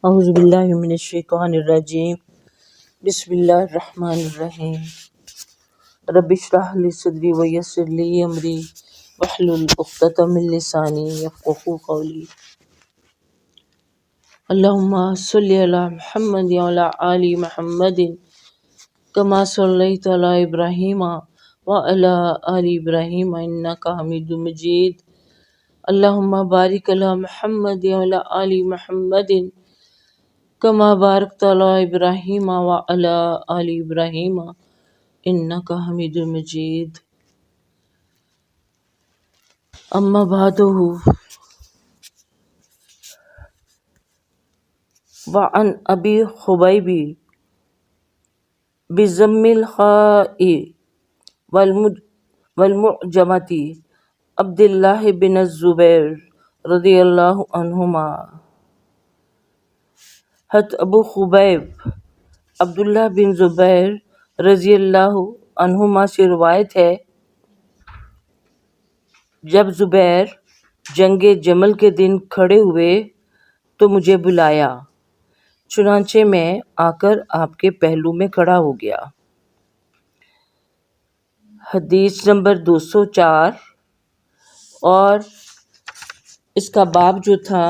اعوذ باللہ من الشیطان الرجیم بسم اللہ الرحمن الرحیم رب اشرح لی صدری ویسر لی امری واحلل عقدۃ من لسانی یفقہوا قولی اللہم صلی علی محمد وعلی آل محمد کما صلیت علی ابراہیم وعلی آل ابراہیم انک حمید مجید اللہم بارک علی محمد وعلی آل محمد کما بارکت علی ابراہیم وعلی آل ابراہیم انک حمید مجید اما بعد وعن ابی خبیب بضم الخاء والمعجمۃ عبد اللہ بن الزبیر رضی اللہ عنہما۔ حضرت ابو خبیب عبداللہ بن زبیر رضی اللہ عنہما سے روایت ہے، جب زبیر جنگ جمل کے دن کھڑے ہوئے تو مجھے بلایا، چنانچہ میں آ کر آپ کے پہلو میں کھڑا ہو گیا۔ حدیث نمبر 204، اور اس کا باب جو تھا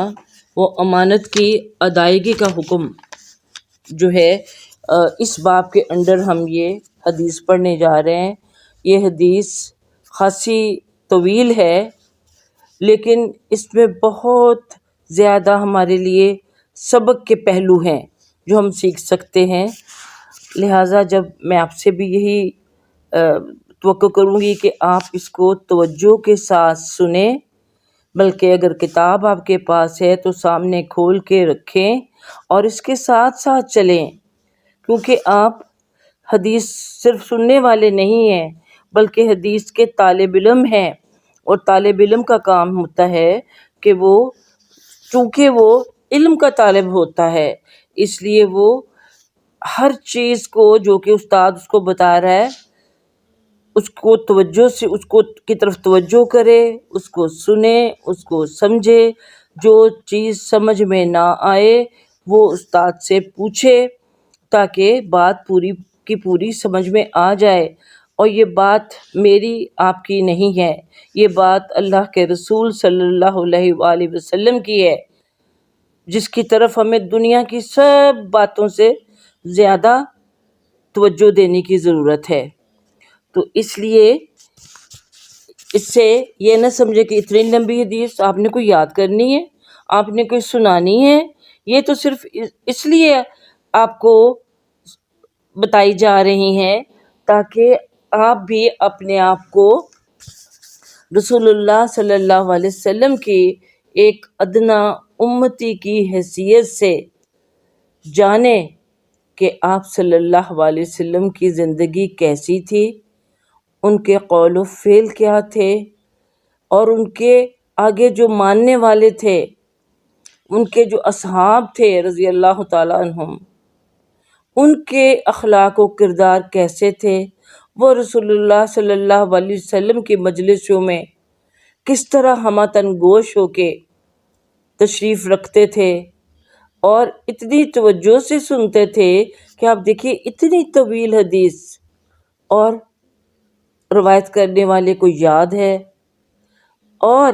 وہ امانت کی ادائیگی کا حکم جو ہے، اس باب کے اندر ہم یہ حدیث پڑھنے جا رہے ہیں۔ یہ حدیث خاصی طویل ہے، لیکن اس میں بہت زیادہ ہمارے لیے سبق کے پہلو ہیں جو ہم سیکھ سکتے ہیں، لہٰذا جب میں آپ سے بھی یہی توقع کروں گی کہ آپ اس کو توجہ کے ساتھ سنیں، بلکہ اگر کتاب آپ کے پاس ہے تو سامنے کھول کے رکھیں اور اس کے ساتھ ساتھ چلیں، کیونکہ آپ حدیث صرف سننے والے نہیں ہیں بلکہ حدیث کے طالب علم ہیں، اور طالب علم کا کام ہوتا ہے کہ وہ چونکہ وہ علم کا طالب ہوتا ہے، اس لیے وہ ہر چیز کو جو کہ استاد اس کو بتا رہا ہے اس کو توجہ سے اس کو کی طرف توجہ کرے، اس کو سنے، اس کو سمجھے، جو چیز سمجھ میں نہ آئے وہ استاد سے پوچھے تاکہ بات پوری کی پوری سمجھ میں آ جائے۔ اور یہ بات میری آپ کی نہیں ہے، یہ بات اللہ کے رسول صلی اللہ علیہ وآلہ وسلم کی ہے، جس کی طرف ہمیں دنیا کی سب باتوں سے زیادہ توجہ دینے کی ضرورت ہے۔ تو اس لیے اس سے یہ نہ سمجھے کہ اتنی لمبی حدیث آپ نے کوئی یاد کرنی ہے، آپ نے کوئی سنانی ہے، یہ تو صرف اس لیے آپ کو بتائی جا رہی ہیں تاکہ آپ بھی اپنے آپ کو رسول اللہ صلی اللہ علیہ وسلم کی ایک ادنا امتی کی حیثیت سے جانیں کہ آپ صلی اللہ علیہ وسلم کی زندگی کیسی تھی، ان کے قول و فعل کیا تھے، اور ان کے آگے جو ماننے والے تھے، ان کے جو اصحاب تھے رضی اللہ تعالیٰ عنہم، ان کے اخلاق و کردار کیسے تھے، وہ رسول اللہ صلی اللہ علیہ وسلم کی مجلسوں میں کس طرح ہمہ گوش ہو کے تشریف رکھتے تھے اور اتنی توجہ سے سنتے تھے کہ آپ دیکھیے اتنی طویل حدیث اور روایت کرنے والے کو یاد ہے، اور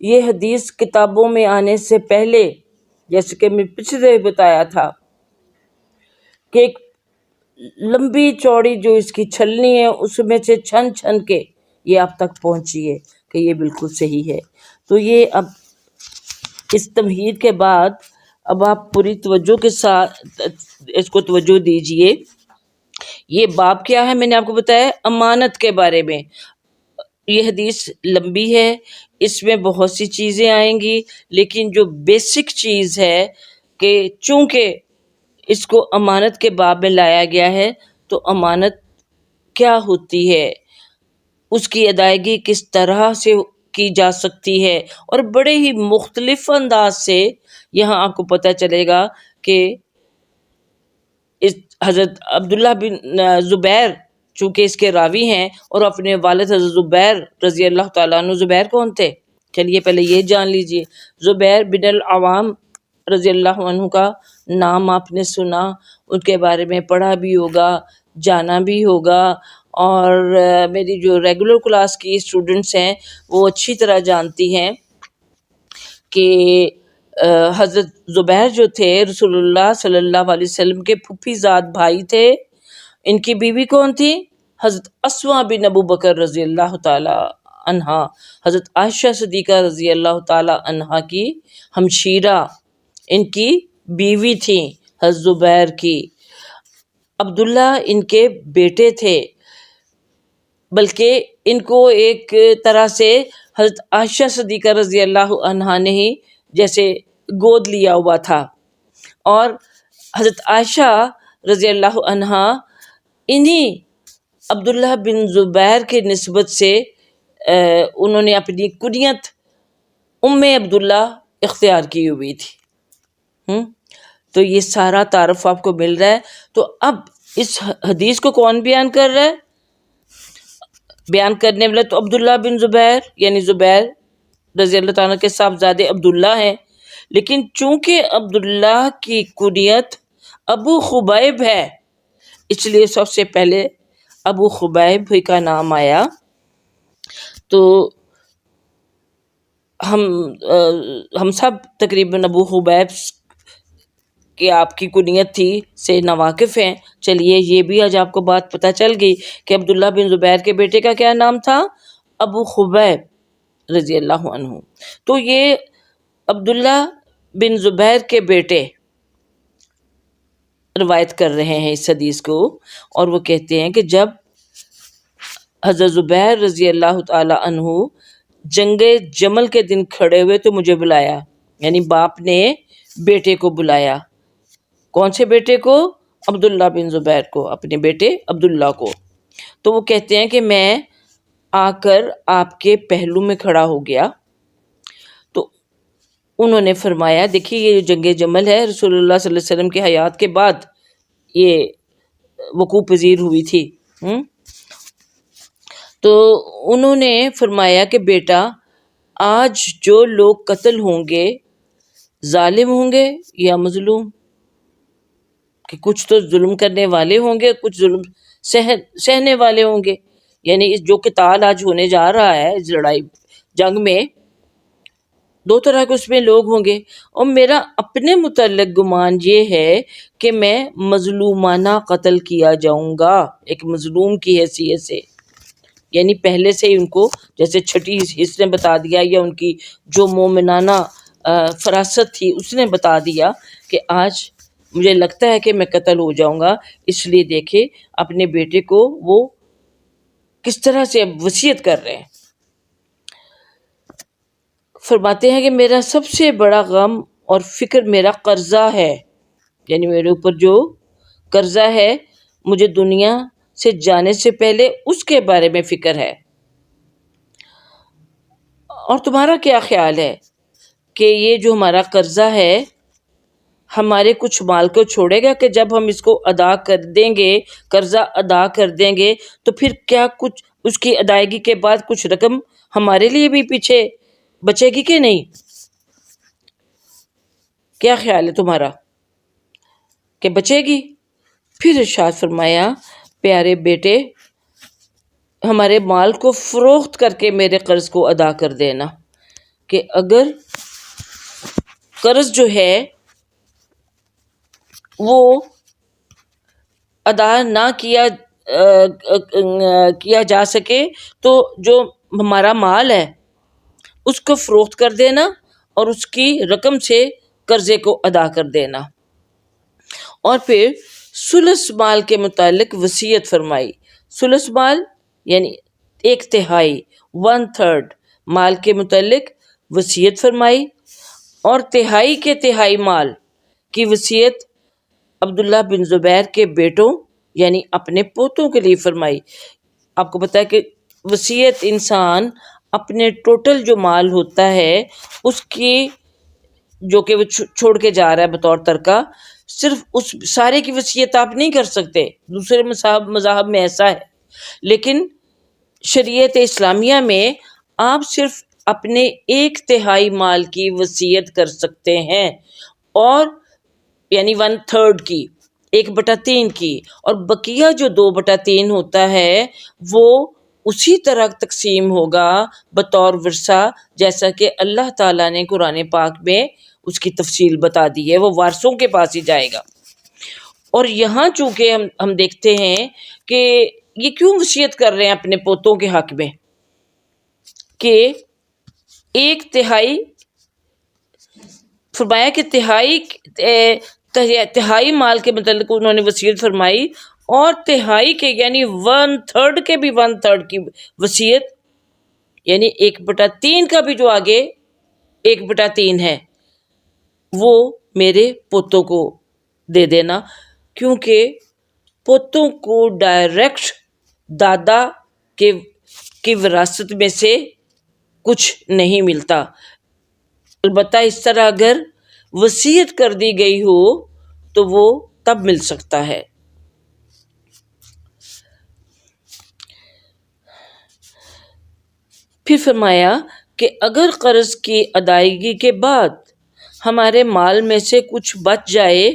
یہ حدیث کتابوں میں آنے سے پہلے جیسے کہ میں پچھلے بتایا تھا کہ ایک لمبی چوڑی جو اس کی چھلنی ہے اس میں سے چھن چھن کے یہ آپ تک پہنچی ہے کہ یہ بالکل صحیح ہے۔ تو یہ اب اس تمہید کے بعد اب آپ پوری توجہ کے ساتھ اس کو توجہ دیجئے۔ یہ باب کیا ہے؟ میں نے آپ کو بتایا امانت کے بارے میں۔ یہ حدیث لمبی ہے، اس میں بہت سی چیزیں آئیں گی، لیکن جو بیسک چیز ہے کہ چونکہ اس کو امانت کے باب میں لایا گیا ہے تو امانت کیا ہوتی ہے، اس کی ادائیگی کس طرح سے کی جا سکتی ہے، اور بڑے ہی مختلف انداز سے یہاں آپ کو پتہ چلے گا کہ حضرت عبداللہ بن زبیر چونکہ اس کے راوی ہیں اور اپنے والد حضرت زبیر رضی اللہ تعالیٰ عنہ، زبیر کون تھے؟ چلیے پہلے یہ جان لیجئے، زبیر بن العوام رضی اللہ عنہ کا نام آپ نے سنا، ان کے بارے میں پڑھا بھی ہوگا، جانا بھی ہوگا، اور میری جو ریگولر کلاس کی اسٹوڈنٹس ہیں وہ اچھی طرح جانتی ہیں کہ حضرت زبیر جو تھے رسول اللہ صلی اللہ علیہ وسلم کے پھوپھی زاد بھائی تھے. ان کی بیوی کون تھی؟ حضرت اسما بن ابو بکر رضی اللہ تعالی عنہا، حضرت عائشہ صدیقہ رضی اللہ تعالی عنہا کی ہمشیرہ، ان کی بیوی تھی حضرت زبیر کی. عبداللہ ان کے بیٹے تھے، بلکہ ان کو ایک طرح سے حضرت عائشہ صدیقہ رضی اللہ عنہا نے ہی جیسے گود لیا ہوا تھا. اور حضرت عائشہ رضی اللہ عنہا انہی عبداللہ بن زبیر کے نسبت سے انہوں نے اپنی کنیت ام عبداللہ اختیار کی ہوئی تھی. تو یہ سارا تعارف آپ کو مل رہا ہے. تو اب اس حدیث کو کون بیان کر رہا ہے؟ بیان کرنے والا تو عبداللہ بن زبیر یعنی زبیر رضی اللہ تعالیٰ کے صاحبزادے عبداللہ ہیں، لیکن چونکہ عبداللہ کی کنیت ابو خبیب ہے، اس لیے سب سے پہلے ابو خبیب کا نام آیا. تو ہم سب تقریباً ابو خبیب کہ آپ کی کنیت تھی سے ناواقف ہیں. چلیے یہ بھی آج آپ کو بات پتہ چل گئی کہ عبداللہ بن زبیر کے بیٹے کا کیا نام تھا؟ ابو خبیب رضی اللہ عنہ. تو یہ عبداللہ بن زبیر کے بیٹے روایت کر رہے ہیں اس حدیث کو، اور وہ کہتے ہیں کہ جب حضرت زبیر رضی اللہ تعالی عنہ جنگ جمل کے دن کھڑے ہوئے تو مجھے بلایا، یعنی باپ نے بیٹے کو بلایا. کون سے بیٹے کو؟ عبداللہ بن زبیر کو، اپنے بیٹے عبداللہ کو. تو وہ کہتے ہیں کہ میں آ کر آپ کے پہلو میں کھڑا ہو گیا. تو انہوں نے فرمایا، دیکھیے یہ جنگ جمل ہے رسول اللہ صلی اللہ علیہ وسلم کی حیات کے بعد یہ وقوع پذیر ہوئی تھی. تو انہوں نے فرمایا کہ بیٹا آج جو لوگ قتل ہوں گے ظالم ہوں گے یا مظلوم، کہ کچھ تو ظلم کرنے والے ہوں گے، کچھ ظلم سہنے والے ہوں گے. یعنی جو قتال آج ہونے جا رہا ہے اس لڑائی جنگ میں، دو طرح کے اس میں لوگ ہوں گے. اور میرا اپنے متعلق گمان یہ ہے کہ میں مظلومانہ قتل کیا جاؤں گا، ایک مظلوم کی حیثیت سے. یعنی پہلے سے ہی ان کو جیسے چھٹی حص نے بتا دیا، یا ان کی جو مومنانہ فراست تھی اس نے بتا دیا کہ آج مجھے لگتا ہے کہ میں قتل ہو جاؤں گا. اس لیے دیکھے اپنے بیٹے کو وہ کس طرح سے اب وصیت کر رہے ہیں. فرماتے ہیں کہ میرا سب سے بڑا غم اور فکر میرا قرضہ ہے، یعنی میرے اوپر جو قرضہ ہے مجھے دنیا سے جانے سے پہلے اس کے بارے میں فکر ہے. اور تمہارا کیا خیال ہے کہ یہ جو ہمارا قرضہ ہے ہمارے کچھ مال کو چھوڑے گا کہ جب ہم اس کو ادا کر دیں گے، قرضہ ادا کر دیں گے تو پھر کیا کچھ اس کی ادائیگی کے بعد کچھ رقم ہمارے لیے بھی پیچھے بچے گی کہ نہیں؟ کیا خیال ہے تمہارا کہ بچے گی؟ پھر ارشاد فرمایا، پیارے بیٹے ہمارے مال کو فروخت کر کے میرے قرض کو ادا کر دینا، کہ اگر قرض جو ہے وہ ادا نہ کیا جا سکے تو جو ہمارا مال ہے اس کو فروخت کر دینا اور اس کی رقم سے قرضے کو ادا کر دینا. اور پھر ثلث مال کے متعلق وصیت فرمائی. ثلث مال یعنی 1/3، 1/3 مال کے متعلق وصیت فرمائی، اور تہائی کے تہائی مال کی وصیت عبداللہ بن زبیر کے بیٹوں یعنی اپنے پوتوں کے لیے فرمائی. آپ کو پتہ ہے کہ وصیت انسان اپنے ٹوٹل جو مال ہوتا ہے اس کی جو کہ وہ چھوڑ کے جا رہا ہے بطور ترکہ، صرف اس سارے کی وصیت آپ نہیں کر سکتے. دوسرے مذاہب میں ایسا ہے، لیکن شریعت اسلامیہ میں آپ صرف اپنے 1/3 مال کی وصیت کر سکتے ہیں. اور یعنی 1/3 کی، 1/3 کی، اور بقیہ جو 2/3 ہوتا ہے وہ اسی طرح تقسیم ہوگا بطور ورثہ جیسا کہ اللہ تعالیٰ نے قرآن پاک میں اس کی تفصیل بتا دی ہے، وہ وارثوں کے پاس ہی جائے گا۔ اور یہاں چونکہ ہم دیکھتے ہیں کہ یہ کیوں وصیت کر رہے ہیں اپنے پوتوں کے حق میں کہ 1/3 فرمایا کہ تہائی مال کے متعلق انہوں نے وصیت فرمائی، اور تہائی کے یعنی 1/3 کے بھی 1/3 کی وصیت، یعنی 1/3 کا بھی جو آگے 1/3 ہے وہ میرے پوتوں کو دے دینا، کیونکہ پوتوں کو ڈائریکٹ دادا کی وراثت میں سے کچھ نہیں ملتا، البتہ اس طرح اگر وصیت کر دی گئی ہو تو وہ تب مل سکتا ہے۔ پھر فرمایا کہ اگر قرض کی ادائیگی کے بعد ہمارے مال میں سے کچھ بچ جائے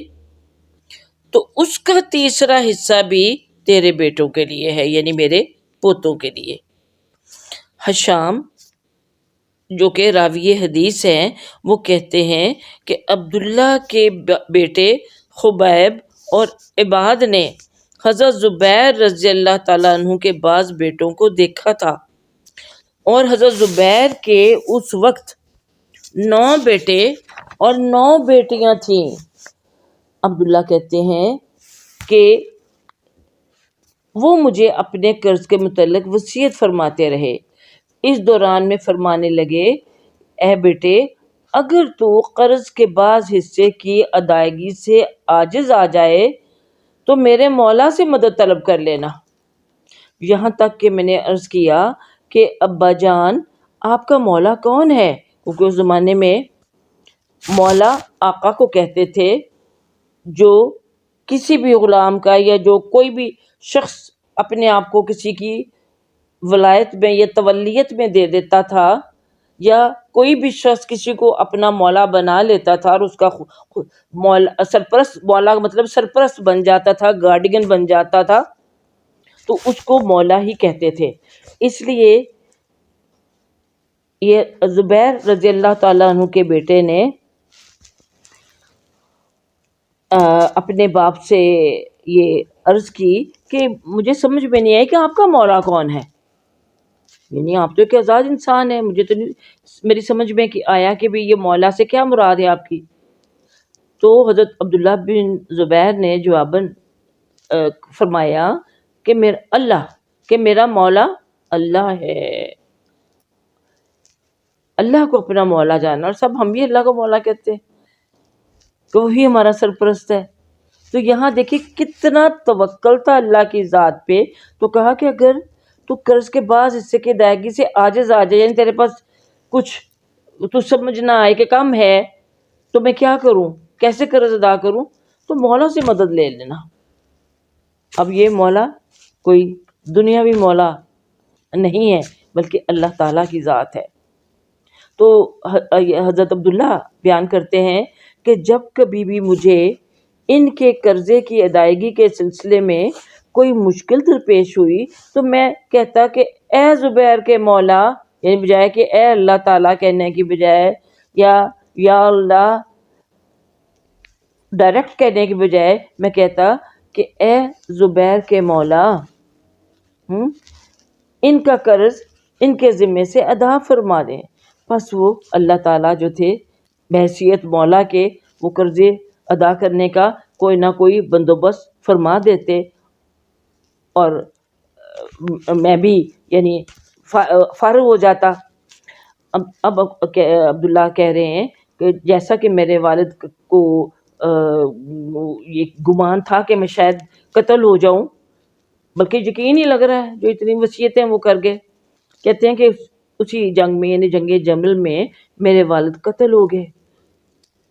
تو اس کا تیسرا حصہ بھی تیرے بیٹوں کے لیے ہے، یعنی میرے پوتوں کے لیے۔ حشام جو کہ راوی حدیث ہیں وہ کہتے ہیں کہ عبداللہ کے بیٹے خبیب اور عباد نے حضرت زبیر رضی اللہ تعالیٰ عنہ کے بعض بیٹوں کو دیکھا تھا، اور حضرت زبیر کے اس وقت 9 بیٹے اور 9 بیٹیاں تھیں۔ عبداللہ کہتے ہیں کہ وہ مجھے اپنے قرض کے متعلق وصیت فرماتے رہے، اس دوران میں فرمانے لگے، اے بیٹے، اگر تو قرض کے بعض حصے کی ادائیگی سے عاجز آ جائے تو میرے مولا سے مدد طلب کر لینا۔ یہاں تک کہ میں نے عرض کیا کہ ابا جان آپ کا مولا کون ہے، کیونکہ اس زمانے میں مولا آقا کو کہتے تھے جو کسی بھی غلام کا یا جو کوئی بھی شخص اپنے آپ کو کسی کی ولایت میں یا تولیت میں دے دیتا تھا، یا کوئی بھی شخص کسی کو اپنا مولا بنا لیتا تھا اور اس کا سرپرست، مولا مطلب سرپرست بن جاتا تھا، گارڈین بن جاتا تھا، تو اس کو مولا ہی کہتے تھے۔ اس لیے یہ زبیر رضی اللہ تعالیٰ عنہ کے بیٹے نے اپنے باپ سے یہ عرض کی کہ مجھے سمجھ میں نہیں آئی کہ آپ کا مولا کون ہے، یعنی آپ تو ایک آزاد انسان ہے، مجھے تو میری سمجھ میں آیا کہ بھی یہ مولا سے کیا مراد ہے آپ کی۔ تو حضرت عبداللہ بن زبیر نے جواباً فرمایا کہ میرا مولا اللہ ہے، اللہ کو اپنا مولا جانا، اور سب ہم بھی اللہ کو مولا کہتے ہیں کہ وہی ہمارا سرپرست ہے۔ تو یہاں دیکھیں کتنا توکل تھا اللہ کی ذات پہ، تو کہا کہ اگر تو قرض کے بعض حصے کی ادائیگی سے عاجز آ جائے، یعنی تیرے پاس کچھ تو سمجھ نہ آئے کہ کم ہے تو میں کیا کروں، کیسے قرض ادا کروں، تو مولا سے مدد لے لینا۔ اب یہ مولا کوئی دنیاوی مولا نہیں ہے بلکہ اللہ تعالیٰ کی ذات ہے۔ تو حضرت عبداللہ بیان کرتے ہیں کہ جب کبھی بھی مجھے ان کے قرضے کی ادائیگی کے سلسلے میں کوئی مشکل درپیش ہوئی تو میں کہتا کہ اے زبیر کے مولا، یعنی بجائے کہ اے اللہ تعالیٰ کہنے کی بجائے یا اللہ ڈائریکٹ کہنے کی بجائے میں کہتا کہ اے زبیر کے مولا، ان کا قرض ان کے ذمے سے ادا فرما دیں۔ پس وہ اللہ تعالیٰ جو تھے بحیثیت مولا کے وہ قرضے ادا کرنے کا کوئی نہ کوئی بندوبست فرما دیتے، اور میں بھی یعنی فارغ ہو جاتا۔ اب عبداللہ کہہ رہے ہیں کہ جیسا کہ میرے والد کو یہ گمان تھا کہ میں شاید قتل ہو جاؤں، بلکہ یقین ہی لگ رہا ہے جو اتنی وصیتیں وہ کر گئے، کہتے ہیں کہ اسی جنگ میں یعنی جنگ جمل میں میرے والد قتل ہو گئے،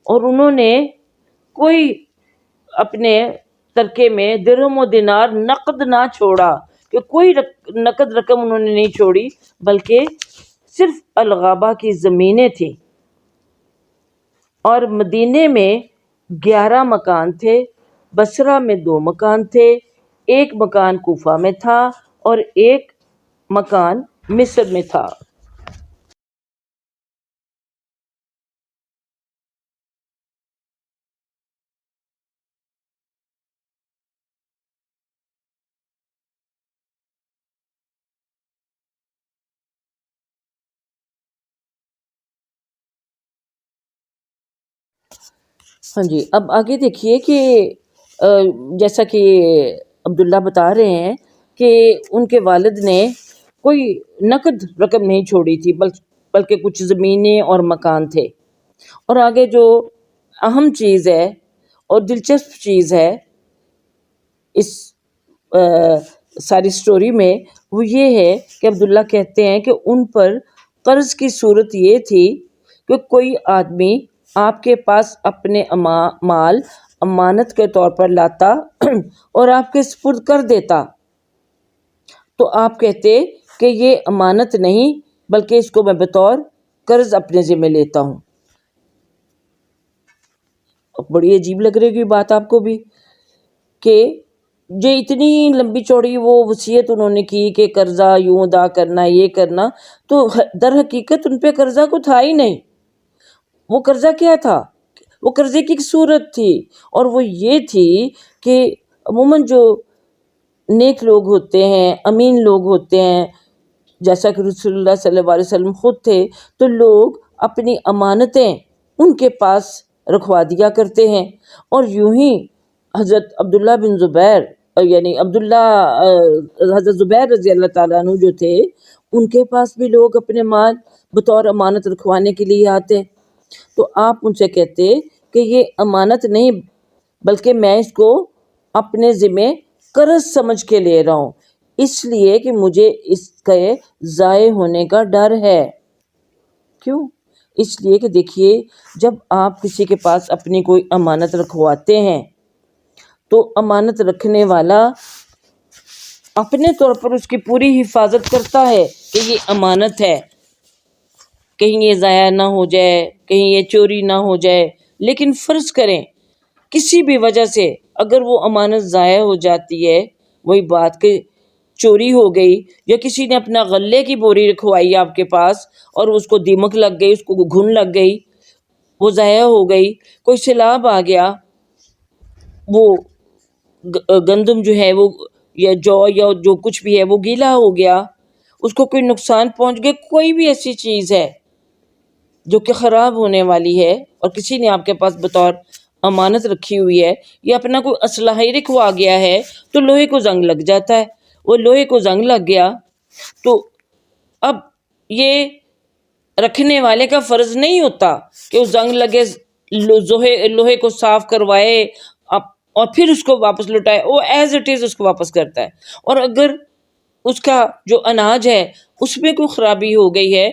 اور انہوں نے کوئی اپنے ترکے میں درہم و دینار نقد نہ چھوڑا، کہ کوئی نقد رقم انہوں نے نہیں چھوڑی، بلکہ صرف الغابہ کی زمینیں تھیں، اور مدینے میں 11 مکان تھے، بصرہ میں 2 مکان تھے، ایک مکان کوفہ میں تھا اور ایک مکان مصر میں تھا۔ ہاں جی، اب آگے دیکھیے کہ جیسا کہ عبداللہ بتا رہے ہیں کہ ان کے والد نے کوئی نقد رقم نہیں چھوڑی تھی، بلکہ کچھ زمینیں اور مکان تھے۔ اور آگے جو اہم چیز ہے اور دلچسپ چیز ہے اس ساری سٹوری میں، وہ یہ ہے کہ عبداللہ کہتے ہیں کہ ان پر قرض کی صورت یہ تھی کہ کوئی آدمی آپ کے پاس اپنے مال امانت کے طور پر لاتا اور آپ کے سپرد کر دیتا، تو آپ کہتے کہ یہ امانت نہیں بلکہ اس کو میں بطور قرض اپنے ذمہ لیتا ہوں۔ بڑی عجیب لگ رہی ہے بات آپ کو بھی کہ جو اتنی لمبی چوڑی وہ وصیت انہوں نے کی کہ قرضہ یوں ادا کرنا، یہ کرنا، تو در حقیقت ان پہ قرضہ کو تھا ہی نہیں۔ وہ قرضہ کیا تھا؟ وہ قرضے کی ایک صورت تھی، اور وہ یہ تھی کہ عموماً جو نیک لوگ ہوتے ہیں، امین لوگ ہوتے ہیں، جیسا کہ رسول اللہ صلی اللہ علیہ وسلم خود تھے، تو لوگ اپنی امانتیں ان کے پاس رکھوا دیا کرتے ہیں۔ اور یوں ہی حضرت عبداللہ بن زبیر، یعنی حضرت زبیر رضی اللہ تعالیٰ عنہ جو تھے، ان کے پاس بھی لوگ اپنے مال بطور امانت رکھوانے کے لیے آتے، تو آپ ان سے کہتے کہ یہ امانت نہیں بلکہ میں اس کو اپنے ذمہ قرض سمجھ کے لے رہا ہوں، اس لیے کہ مجھے اس کے ضائع ہونے کا ڈر ہے۔ کیوں؟ اس لیے کہ دیکھیے، جب آپ کسی کے پاس اپنی کوئی امانت رکھواتے ہیں تو امانت رکھنے والا اپنے طور پر اس کی پوری حفاظت کرتا ہے کہ یہ امانت ہے، کہیں یہ ضائع نہ ہو جائے، کہیں یہ چوری نہ ہو جائے۔ لیکن فرض کریں کسی بھی وجہ سے اگر وہ امانت ضائع ہو جاتی ہے، وہی بات کہ چوری ہو گئی، یا کسی نے اپنا غلے کی بوری رکھوائی آپ کے پاس اور اس کو دیمک لگ گئی، اس کو گھن لگ گئی، وہ ضائع ہو گئی، کوئی سیلاب آ گیا، وہ گندم جو ہے وہ یا جو یا جو کچھ بھی ہے وہ گیلا ہو گیا، اس کو کوئی نقصان پہنچ گیا، کوئی بھی ایسی چیز ہے جو کہ خراب ہونے والی ہے اور کسی نے آپ کے پاس بطور امانت رکھی ہوئی ہے، یا اپنا کوئی اسلحہ ہی رکھوا گیا ہے، تو لوہے کو زنگ لگ جاتا ہے۔ وہ لوہے کو زنگ لگ گیا تو اب یہ رکھنے والے کا فرض نہیں ہوتا کہ وہ زنگ لگے لوہے کو صاف کروائے اور پھر اس کو واپس لوٹائے، وہ ایز اٹ از اس کو واپس کرتا ہے۔ اور اگر اس کا جو اناج ہے اس میں کوئی خرابی ہو گئی ہے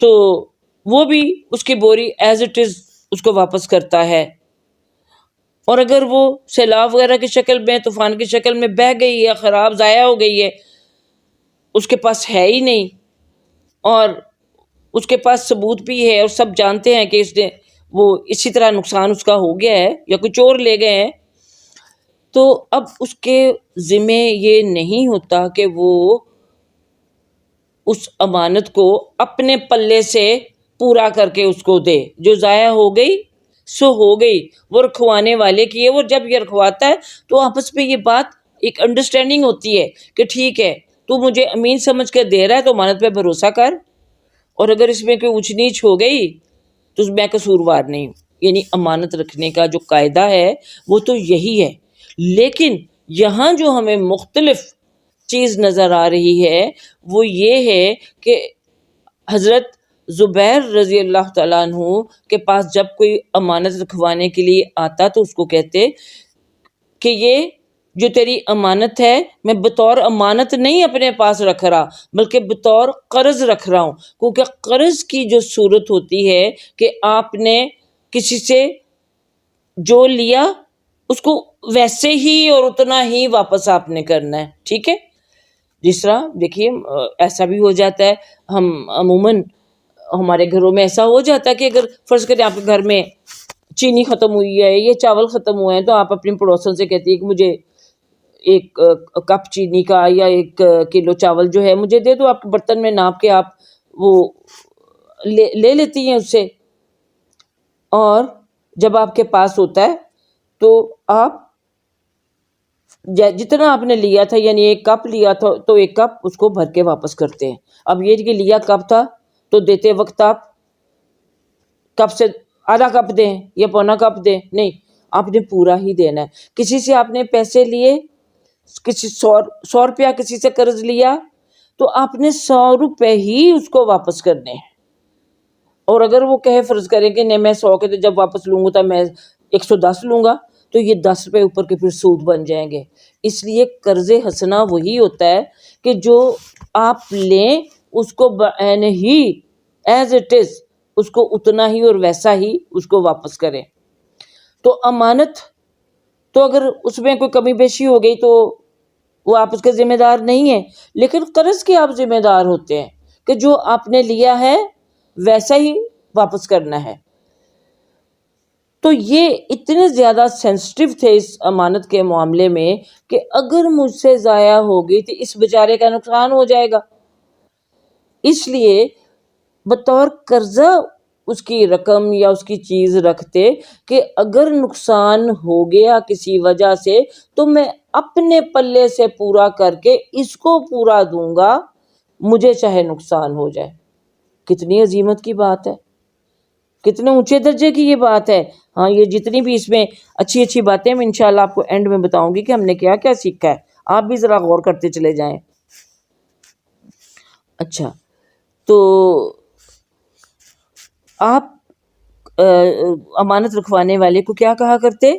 تو وہ بھی اس کی بوری ایز اٹ از اس کو واپس کرتا ہے۔ اور اگر وہ سیلاب وغیرہ کی شکل میں، طوفان کی شکل میں بہہ گئی ہے، خراب ضائع ہو گئی ہے، اس کے پاس ہے ہی نہیں، اور اس کے پاس ثبوت بھی ہے اور سب جانتے ہیں کہ اس نے وہ اسی طرح نقصان اس کا ہو گیا ہے یا کوئی چور لے گئے ہیں، تو اب اس کے ذمہ یہ نہیں ہوتا کہ وہ اس امانت کو اپنے پلے سے پورا کر کے اس کو دے۔ جو ضائع ہو گئی سو ہو گئی، وہ رکھوانے والے کی ہے۔ وہ جب یہ رکھواتا ہے تو آپس میں یہ بات ایک انڈرسٹینڈنگ ہوتی ہے کہ ٹھیک ہے، تو مجھے امین سمجھ کے دے رہا ہے تو امانت پہ بھروسہ کر، اور اگر اس میں کوئی اونچ نیچ ہو گئی تو میں قصوروار نہیں ہوں۔ یعنی امانت رکھنے کا جو قاعدہ ہے وہ تو یہی ہے، لیکن یہاں جو ہمیں مختلف چیز نظر آ رہی ہے وہ یہ ہے کہ حضرت زبیر رضی اللہ تعالیٰ عنہ کے پاس جب کوئی امانت رکھوانے کے لیے آتا تو اس کو کہتے کہ یہ جو تیری امانت ہے میں بطور امانت نہیں اپنے پاس رکھ رہا بلکہ بطور قرض رکھ رہا ہوں، کیونکہ قرض کی جو صورت ہوتی ہے کہ آپ نے کسی سے جو لیا اس کو ویسے ہی اور اتنا ہی واپس آپ نے کرنا ہے، ٹھیک ہے۔ جس طرح دیکھیے ایسا بھی ہو جاتا ہے، ہم عموماً ہمارے گھروں میں ایسا ہو جاتا ہے کہ اگر فرض کریں آپ کے گھر میں چینی ختم ہوئی ہے، یہ چاول ختم ہوئے ہیں، تو آپ اپنی پڑوسن سے کہتی ہے کہ مجھے ایک کپ چینی کا یا 1 کلو چاول جو ہے مجھے دے دو، آپ کے برتن میں ناپ کے آپ وہ لے لیتی ہیں اس سے. اور جب آپ کے پاس ہوتا ہے تو آپ جتنا آپ نے لیا تھا، یعنی 1 کپ لیا تھا تو 1 کپ اس کو بھر کے واپس کرتے ہیں. اب یہ کہ لیا کپ تھا تو دیتے وقت آپ کپ سے آدھا کپ دیں یا پونا کپ دیں، نہیں، آپ نے پورا ہی دینا ہے. کسی سے آپ نے پیسے لیے، کسی 100 روپیہ کسی سے قرض لیا تو آپ نے 100 روپے ہی اس کو واپس کرنے ہیں. اور اگر وہ کہے فرض کریں کہ نہیں میں 100 کے تو جب واپس لوں گا تو میں 110 لوں گا، تو یہ 10 روپے اوپر کے پھر سود بن جائیں گے. اس لیے قرض حسنہ وہی ہوتا ہے کہ جو آپ لیں اس کو بعین ہی ایز اٹ از اس کو اتنا ہی اور ویسا ہی اس کو واپس کریں. تو امانت تو اگر اس میں کوئی کمی بیشی ہو گئی تو وہ آپ اس کے ذمہ دار نہیں ہیں، لیکن قرض کے آپ ذمہ دار ہوتے ہیں کہ جو آپ نے لیا ہے ویسا ہی واپس کرنا ہے. تو یہ اتنے زیادہ سینسٹیو تھے اس امانت کے معاملے میں کہ اگر مجھ سے ضائع ہوگی تو اس بیچارے کا نقصان ہو جائے گا. اس لیے بطور قرضہ اس کی رقم یا اس کی چیز رکھتے کہ اگر نقصان ہو گیا کسی وجہ سے تو میں اپنے پلے سے پورا کر کے اس کو پورا دوں گا، مجھے چاہے نقصان ہو جائے. کتنی عظیمت کی بات ہے، کتنے اونچے درجے کی یہ بات ہے. ہاں، یہ جتنی بھی اس میں اچھی اچھی باتیں میں انشاءاللہ آپ کو اینڈ میں بتاؤں گی کہ ہم نے کیا کیا سیکھا ہے، آپ بھی ذرا غور کرتے چلے جائیں. اچھا، تو آپ امانت رکھوانے والے کو کیا کہا کرتے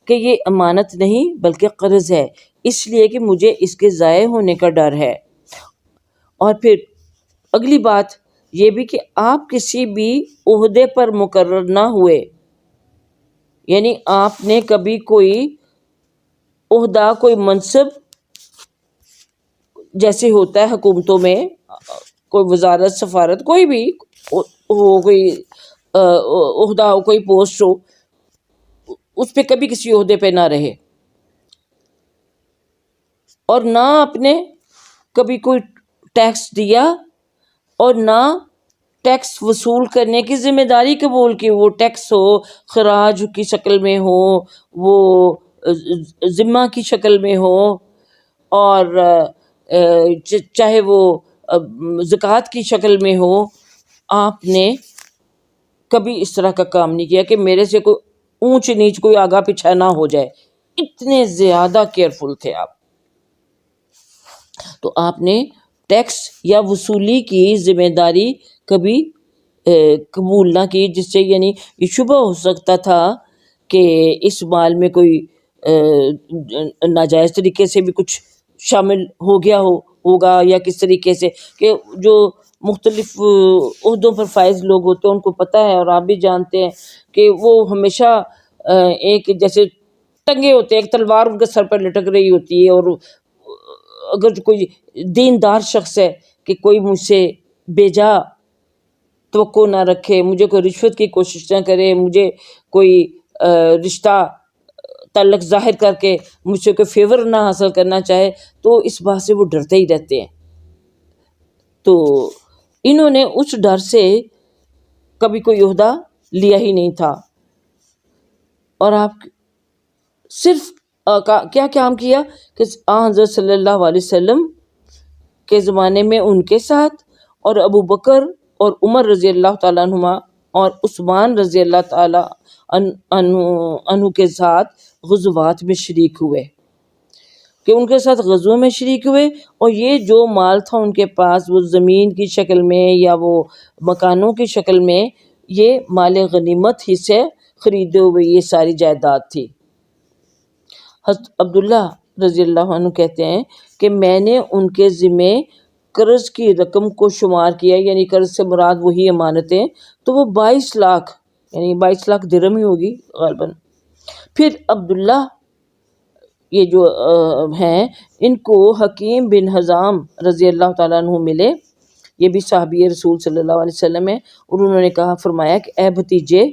کہ یہ امانت نہیں بلکہ قرض ہے، اس لیے کہ مجھے اس کے ضائع ہونے کا ڈر ہے. اور پھر اگلی بات یہ بھی کہ آپ کسی بھی عہدے پر مقرر نہ ہوئے، یعنی آپ نے کبھی کوئی عہدہ، کوئی منصب، جیسے ہوتا ہے حکومتوں میں کوئی وزارت، سفارت، کوئی بھی ہو، کوئی عہدہ ہو، کوئی پوسٹ ہو، اس پہ کبھی کسی عہدے پہ نہ رہے. اور نہ آپ نے کبھی کوئی ٹیکس دیا اور نہ ٹیکس وصول کرنے کی ذمہ داری قبول کی. وہ ٹیکس ہو خراج کی شکل میں ہو، وہ ذمہ کی شکل میں ہو، اور چاہے وہ زکوٰۃ کی شکل میں ہو. آپ نے کبھی اس طرح کا کام نہیں کیا کہ میرے سے کوئی اونچ نیچ، کوئی آگا پیچھا نہ ہو جائے. اتنے زیادہ کیئرفل تھے آپ. تو آپ نے ٹیکس یا وصولی کی ذمہ داری کبھی قبول نہ کی، جس سے یعنی یہ شبہ ہو سکتا تھا کہ اس مال میں کوئی ناجائز طریقے سے بھی کچھ شامل ہو گیا ہوگا، یا کس طریقے سے کہ جو مختلف عہدوں پر فائز لوگ ہوتے ہیں ان کو پتہ ہے، اور آپ بھی جانتے ہیں کہ وہ ہمیشہ ایک جیسے ٹنگے ہوتے ہیں، ایک تلوار ان کے سر پر لٹک رہی ہوتی ہے. اور اگر کوئی دیندار شخص ہے کہ کوئی مجھ سے بیجا توقع نہ رکھے، مجھے کوئی رشوت کی کوشش نہ کرے، مجھے کوئی رشتہ تعلق ظاہر کر کے مجھ سے کوئی فیور نہ حاصل کرنا چاہے، تو اس بات سے وہ ڈرتے ہی رہتے ہیں. تو انہوں نے اس ڈر سے کبھی کوئی عہدہ لیا ہی نہیں تھا. اور آپ صرف کیا کام کیا کہ حضرت صلی اللہ علیہ وسلم کے زمانے میں ان کے ساتھ، اور ابو بکر اور عمر رضی اللہ تعالیٰ عنہما اور عثمان رضی اللہ تعالیٰ عنہ کے ساتھ غزوات میں شریک ہوئے، کہ ان کے ساتھ غزووں میں شریک ہوئے. اور یہ جو مال تھا ان کے پاس، وہ زمین کی شکل میں یا وہ مکانوں کی شکل میں، یہ مال غنیمت ہی سے خریدے ہوئے یہ ساری جائیداد تھی. حضرت عبداللہ رضی اللہ عنہ کہتے ہیں کہ میں نے ان کے ذمے قرض کی رقم کو شمار کیا، یعنی قرض سے مراد وہی امانتیں، تو وہ 22 لاکھ، یعنی 22 لاکھ درہم ہی ہوگی غالباً. پھر عبداللہ یہ جو ہیں، ان کو حکیم بن حزام رضی اللہ تعالیٰ عنہ ملے، یہ بھی صحابی رسول صلی اللہ علیہ وسلم ہیں، اور انہوں نے کہا، فرمایا کہ اے بھتیجے،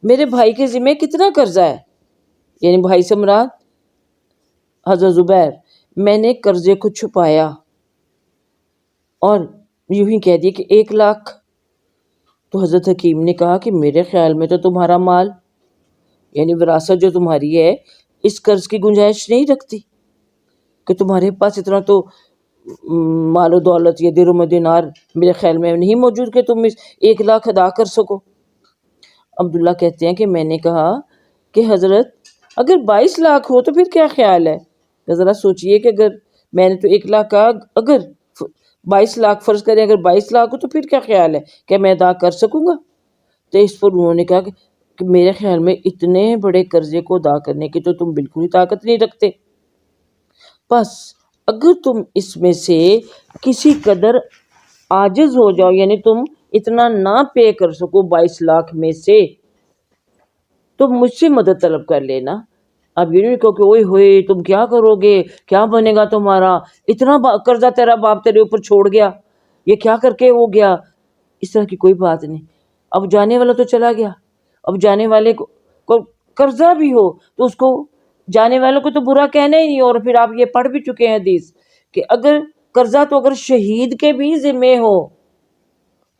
میرے بھائی کے ذمہ کتنا قرضہ ہے، یعنی بھائی سے مراد حضرت زبیر، میں نے قرضے کو چھپایا اور یوں ہی کہہ دیا کہ 1 لاکھ۔ تو حضرت حکیم نے کہا کہ میرے خیال میں تو تمہارا مال، یعنی وراثت جو تمہاری ہے، اس قرض کی گنجائش نہیں رکھتی کہ تمہارے پاس اتنا تو مال و دولت یا درہم و دینار میرے خیال میں نہیں موجود کہ تم اس 1 لاکھ ادا کر سکو۔ عبداللہ کہتے ہیں کہ میں نے کہا کہ حضرت اگر 22 لاکھ ہو تو پھر کیا خیال ہے؟ کہ ذرا سوچئے کہ اگر میں نے تو 1 لاکھ کہا، اگر 22 لاکھ فرض کریں، اگر 22 لاکھ ہو تو پھر کیا خیال ہے کہ میں ادا کر سکوں گا؟ تو اس پر انہوں نے کہا کہ میرے خیال میں اتنے بڑے قرضے کو ادا کرنے کی تو تم بالکل ہی طاقت نہیں رکھتے، بس اگر تم اس میں سے کسی قدر عاجز ہو جاؤ، یعنی تم اتنا نہ پے کر سکو 22 لاکھ میں سے، تو مجھ سے مدد طلب کر لینا۔ اب یہ نہیں کہو کہ اوئے ہوئے تم کیا کرو گے، کیا بنے گا تمہارا، اتنا قرضہ تیرا باپ تیرے اوپر چھوڑ گیا، یہ کیا کر کے ہو گیا، اس طرح کی کوئی بات نہیں۔ اب جانے والا تو چلا گیا، اب جانے والے کو قرضہ بھی ہو تو اس کو، جانے والوں کو تو برا کہنا ہی نہیں۔ اور پھر آپ یہ پڑھ بھی چکے ہیں حدیث کہ اگر قرضہ تو اگر شہید کے بھی ذمہ ہو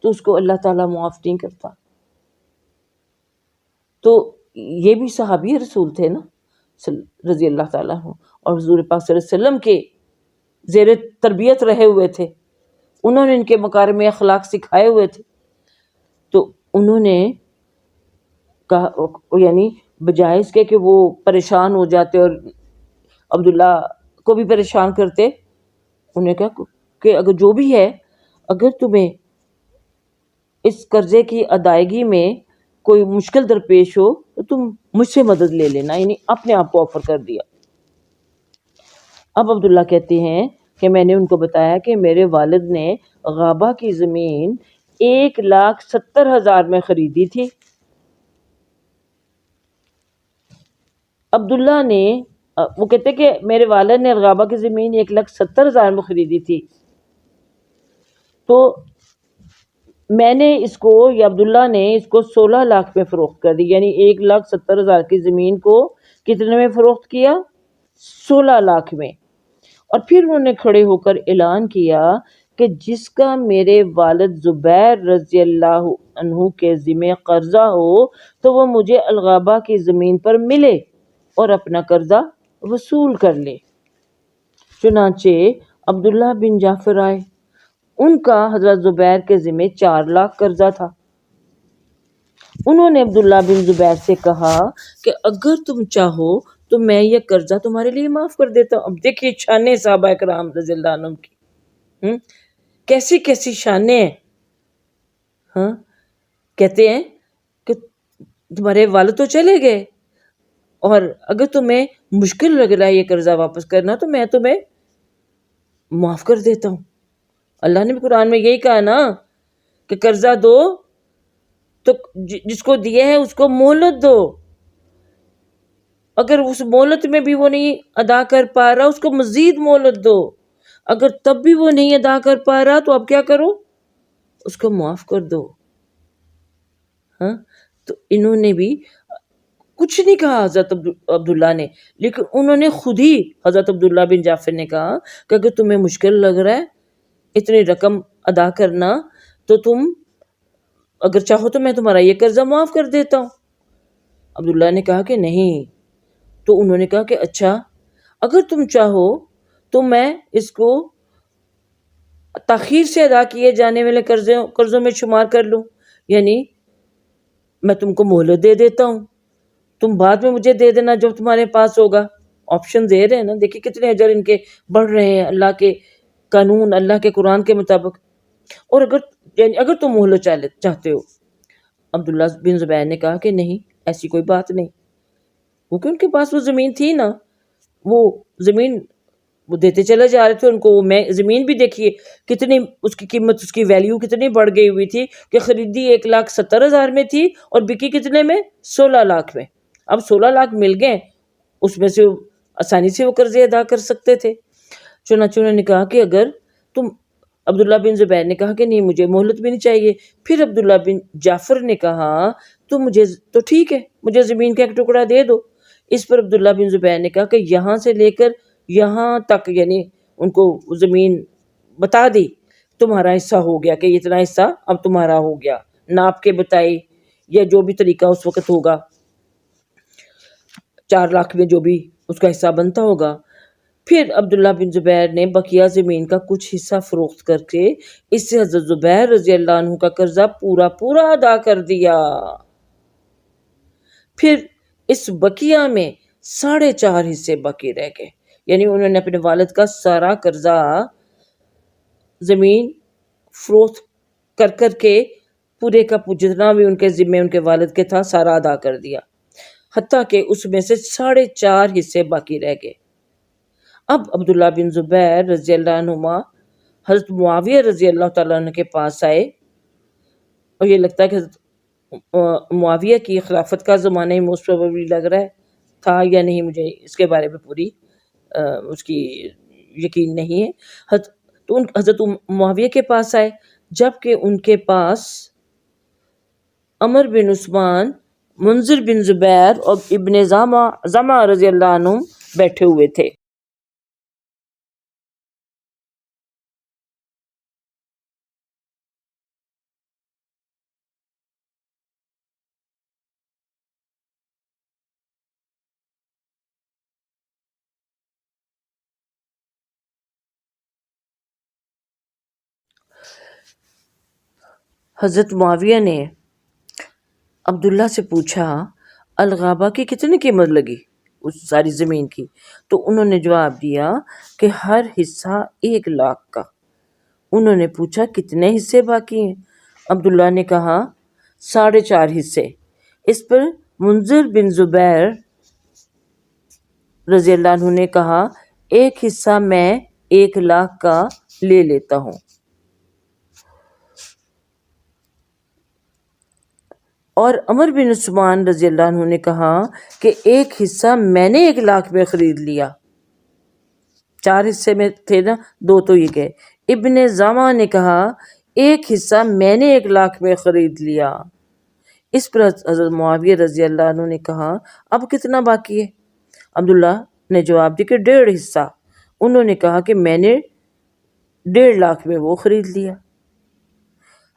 تو اس کو اللہ تعالیٰ معاف نہیں کرتا۔ تو یہ بھی صحابی رسول تھے نا رضی اللہ تعالیٰ عنہ، اور حضور پاک صلی اللہ علیہ وسلم کے زیر تربیت رہے ہوئے تھے، انہوں نے ان کے مکارم اخلاق سکھائے ہوئے تھے۔ تو انہوں نے کہا، یعنی بجائے اس کے کہ وہ پریشان ہو جاتے اور عبداللہ کو بھی پریشان کرتے، انہوں نے کہا کہ اگر جو بھی ہے، اگر تمہیں اس قرضے کی ادائیگی میں کوئی مشکل درپیش ہو تو تم مجھ سے مدد لے لینا، یعنی اپنے آپ کو آفر کر دیا۔ اب عبداللہ کہتے ہیں کہ میں نے ان کو بتایا کہ میرے والد نے غابہ کی زمین 1,70,000 میں خریدی تھی۔ عبداللہ نے، وہ کہتے کہ میرے والد نے غابہ کی زمین 1,70,000 میں خریدی تھی، تو میں نے اس کو، یا عبداللہ نے اس کو 16 لاکھ میں فروخت کر دی، یعنی 1,70,000 کی زمین کو کتنے میں فروخت کیا؟ 16 لاکھ میں۔ اور پھر انہوں نے کھڑے ہو کر اعلان کیا کہ جس کا میرے والد زبیر رضی اللہ عنہ کے ذمہ قرضہ ہو تو وہ مجھے الغابہ کی زمین پر ملے اور اپنا قرضہ وصول کر لے۔ چنانچہ عبداللہ بن جعفر آئے، ان کا حضرت زبیر کے ذمہ 4 لاکھ قرضہ تھا۔ انہوں نے عبداللہ بن زبیر سے کہا کہ اگر تم چاہو تو میں یہ قرضہ تمہارے لیے معاف کر دیتا ہوں۔ اب دیکھیے شانیں صحابہ کرام رضی اللہ عنہم کی، کیسی کیسی شانیں ہیں۔ ہاں، کہتے ہیں کہ تمہارے والد تو چلے گئے اور اگر تمہیں مشکل لگ رہا ہے یہ قرضہ واپس کرنا تو میں تمہیں معاف کر دیتا ہوں۔ اللہ نے بھی قرآن میں یہی کہا نا کہ قرضہ دو تو جس کو دیا ہے اس کو مہلت دو، اگر اس مہلت میں بھی وہ نہیں ادا کر پا رہا اس کو مزید مہلت دو، اگر تب بھی وہ نہیں ادا کر پا رہا تو اب کیا کرو، اس کو معاف کر دو۔ ہاں، تو انہوں نے بھی کچھ نہیں کہا حضرت عبداللہ نے، لیکن انہوں نے خود ہی، حضرت عبداللہ بن جعفر نے کہا کہ اگر تمہیں مشکل لگ رہا ہے اتنی رقم ادا کرنا تو تم اگر چاہو تو میں تمہارا یہ قرضہ معاف کر دیتا ہوں۔ عبداللہ نے کہا کہ نہیں، تو انہوں نے کہا کہ اچھا اگر تم چاہو تو میں اس کو تاخیر سے ادا کیے جانے والے قرضوں میں شمار کر لوں، یعنی میں تم کو مہلت دے دیتا ہوں، تم بعد میں مجھے دے دینا جب تمہارے پاس ہوگا۔ آپشن دے رہے ہیں نا، دیکھیے کتنے اجر ان کے بڑھ رہے ہیں اللہ کے قانون، اللہ کے قرآن کے مطابق۔ اور اگر تم مہلت چاہتے ہو، عبداللہ بن زبیر نے کہا کہ نہیں، ایسی کوئی بات نہیں، کیونکہ ان کے پاس وہ زمین تھی نا، وہ زمین وہ دیتے چلے جا رہے تھے ان کو۔ وہ زمین بھی دیکھیے کتنی اس کی قیمت، اس کی ویلیو کتنی بڑھ گئی ہوئی تھی کہ خریدی 1,70,000 میں تھی اور بکی کتنے میں؟ 16 لاکھ میں۔ اب 16 لاکھ مل گئے، اس میں سے آسانی سے وہ قرضے ادا کر سکتے تھے۔ چنانچہ انہوں نے کہا کہ اگر تم، عبداللہ بن زبیر نے کہا کہ نہیں، مجھے مہلت بھی نہیں چاہیے۔ پھر عبداللہ بن جعفر نے کہا تو مجھے تو ٹھیک ہے، مجھے زمین کا ایک ٹکڑا دے دو۔ اس پر عبداللہ بن زبیر نے کہا کہ یہاں سے لے کر یہاں تک، یعنی ان کو زمین بتا دی، تمہارا حصہ ہو گیا کہ اتنا حصہ اب تمہارا ہو گیا، ناپ کے بتائی یا جو بھی طریقہ اس وقت ہوگا، 4 لاکھ میں جو بھی اس کا حصہ بنتا ہوگا۔ پھر عبداللہ بن زبیر نے بقیہ زمین کا کچھ حصہ فروخت کر کے اس سے حضرت زبیر رضی اللہ عنہ کا قرضہ پورا پورا ادا کر دیا۔ پھر اس بقیہ میں 4.5 حصے باقی رہ گئے، یعنی انہوں نے اپنے والد کا سارا قرضہ زمین فروخت کر کر کے پورے کا جتنا بھی ان کے ذمے ان کے والد کے تھا سارا ادا کر دیا، حتیٰ کہ اس میں سے 4.5 حصے باقی رہ گئے۔ اب عبداللہ بن زبیر رضی اللہ عنہما حضرت معاویہ رضی اللہ تعالیٰ عنہ کے پاس آئے، اور یہ لگتا ہے کہ حضرت معاویہ کی خلافت کا زمانہ ہی موسٹ پروبیبلی لگ رہا ہے تھا یا نہیں، مجھے اس کے بارے میں پوری اس کی یقین نہیں ہے۔ تو حضرت معاویہ کے پاس آئے، جبکہ ان کے پاس عمر بن عثمان، منذر بن زبیر اور ابن زمع رضی اللہ عنہ بیٹھے ہوئے تھے۔ حضرت معاویہ نے عبداللہ سے پوچھا الغابہ کی کتنی قیمت لگی اس ساری زمین کی؟ تو انہوں نے جواب دیا کہ ہر حصہ 1 لاکھ کا۔ انہوں نے پوچھا کتنے حصے باقی ہیں؟ عبداللہ نے کہا 4.5 حصے۔ اس پر منذر بن زبیر رضی اللہ عنہ نے کہا ایک حصہ میں 1 لاکھ کا لے لیتا ہوں، اور عمر بن عثمان رضی اللہ عنہ نے کہا کہ ایک حصہ میں نے 1 لاکھ میں خرید لیا۔ 4 حصے میں تھے نا، 2 تو یہ گئے۔ ابن زمع نے کہا ایک حصہ میں نے 1 لاکھ میں خرید لیا۔ اس پر حضرت معاویہ رضی اللہ عنہ نے کہا اب کتنا باقی ہے؟ عبداللہ نے جواب دیا کہ 1.5 حصہ۔ انہوں نے کہا کہ میں نے 1.5 لاکھ میں وہ خرید لیا۔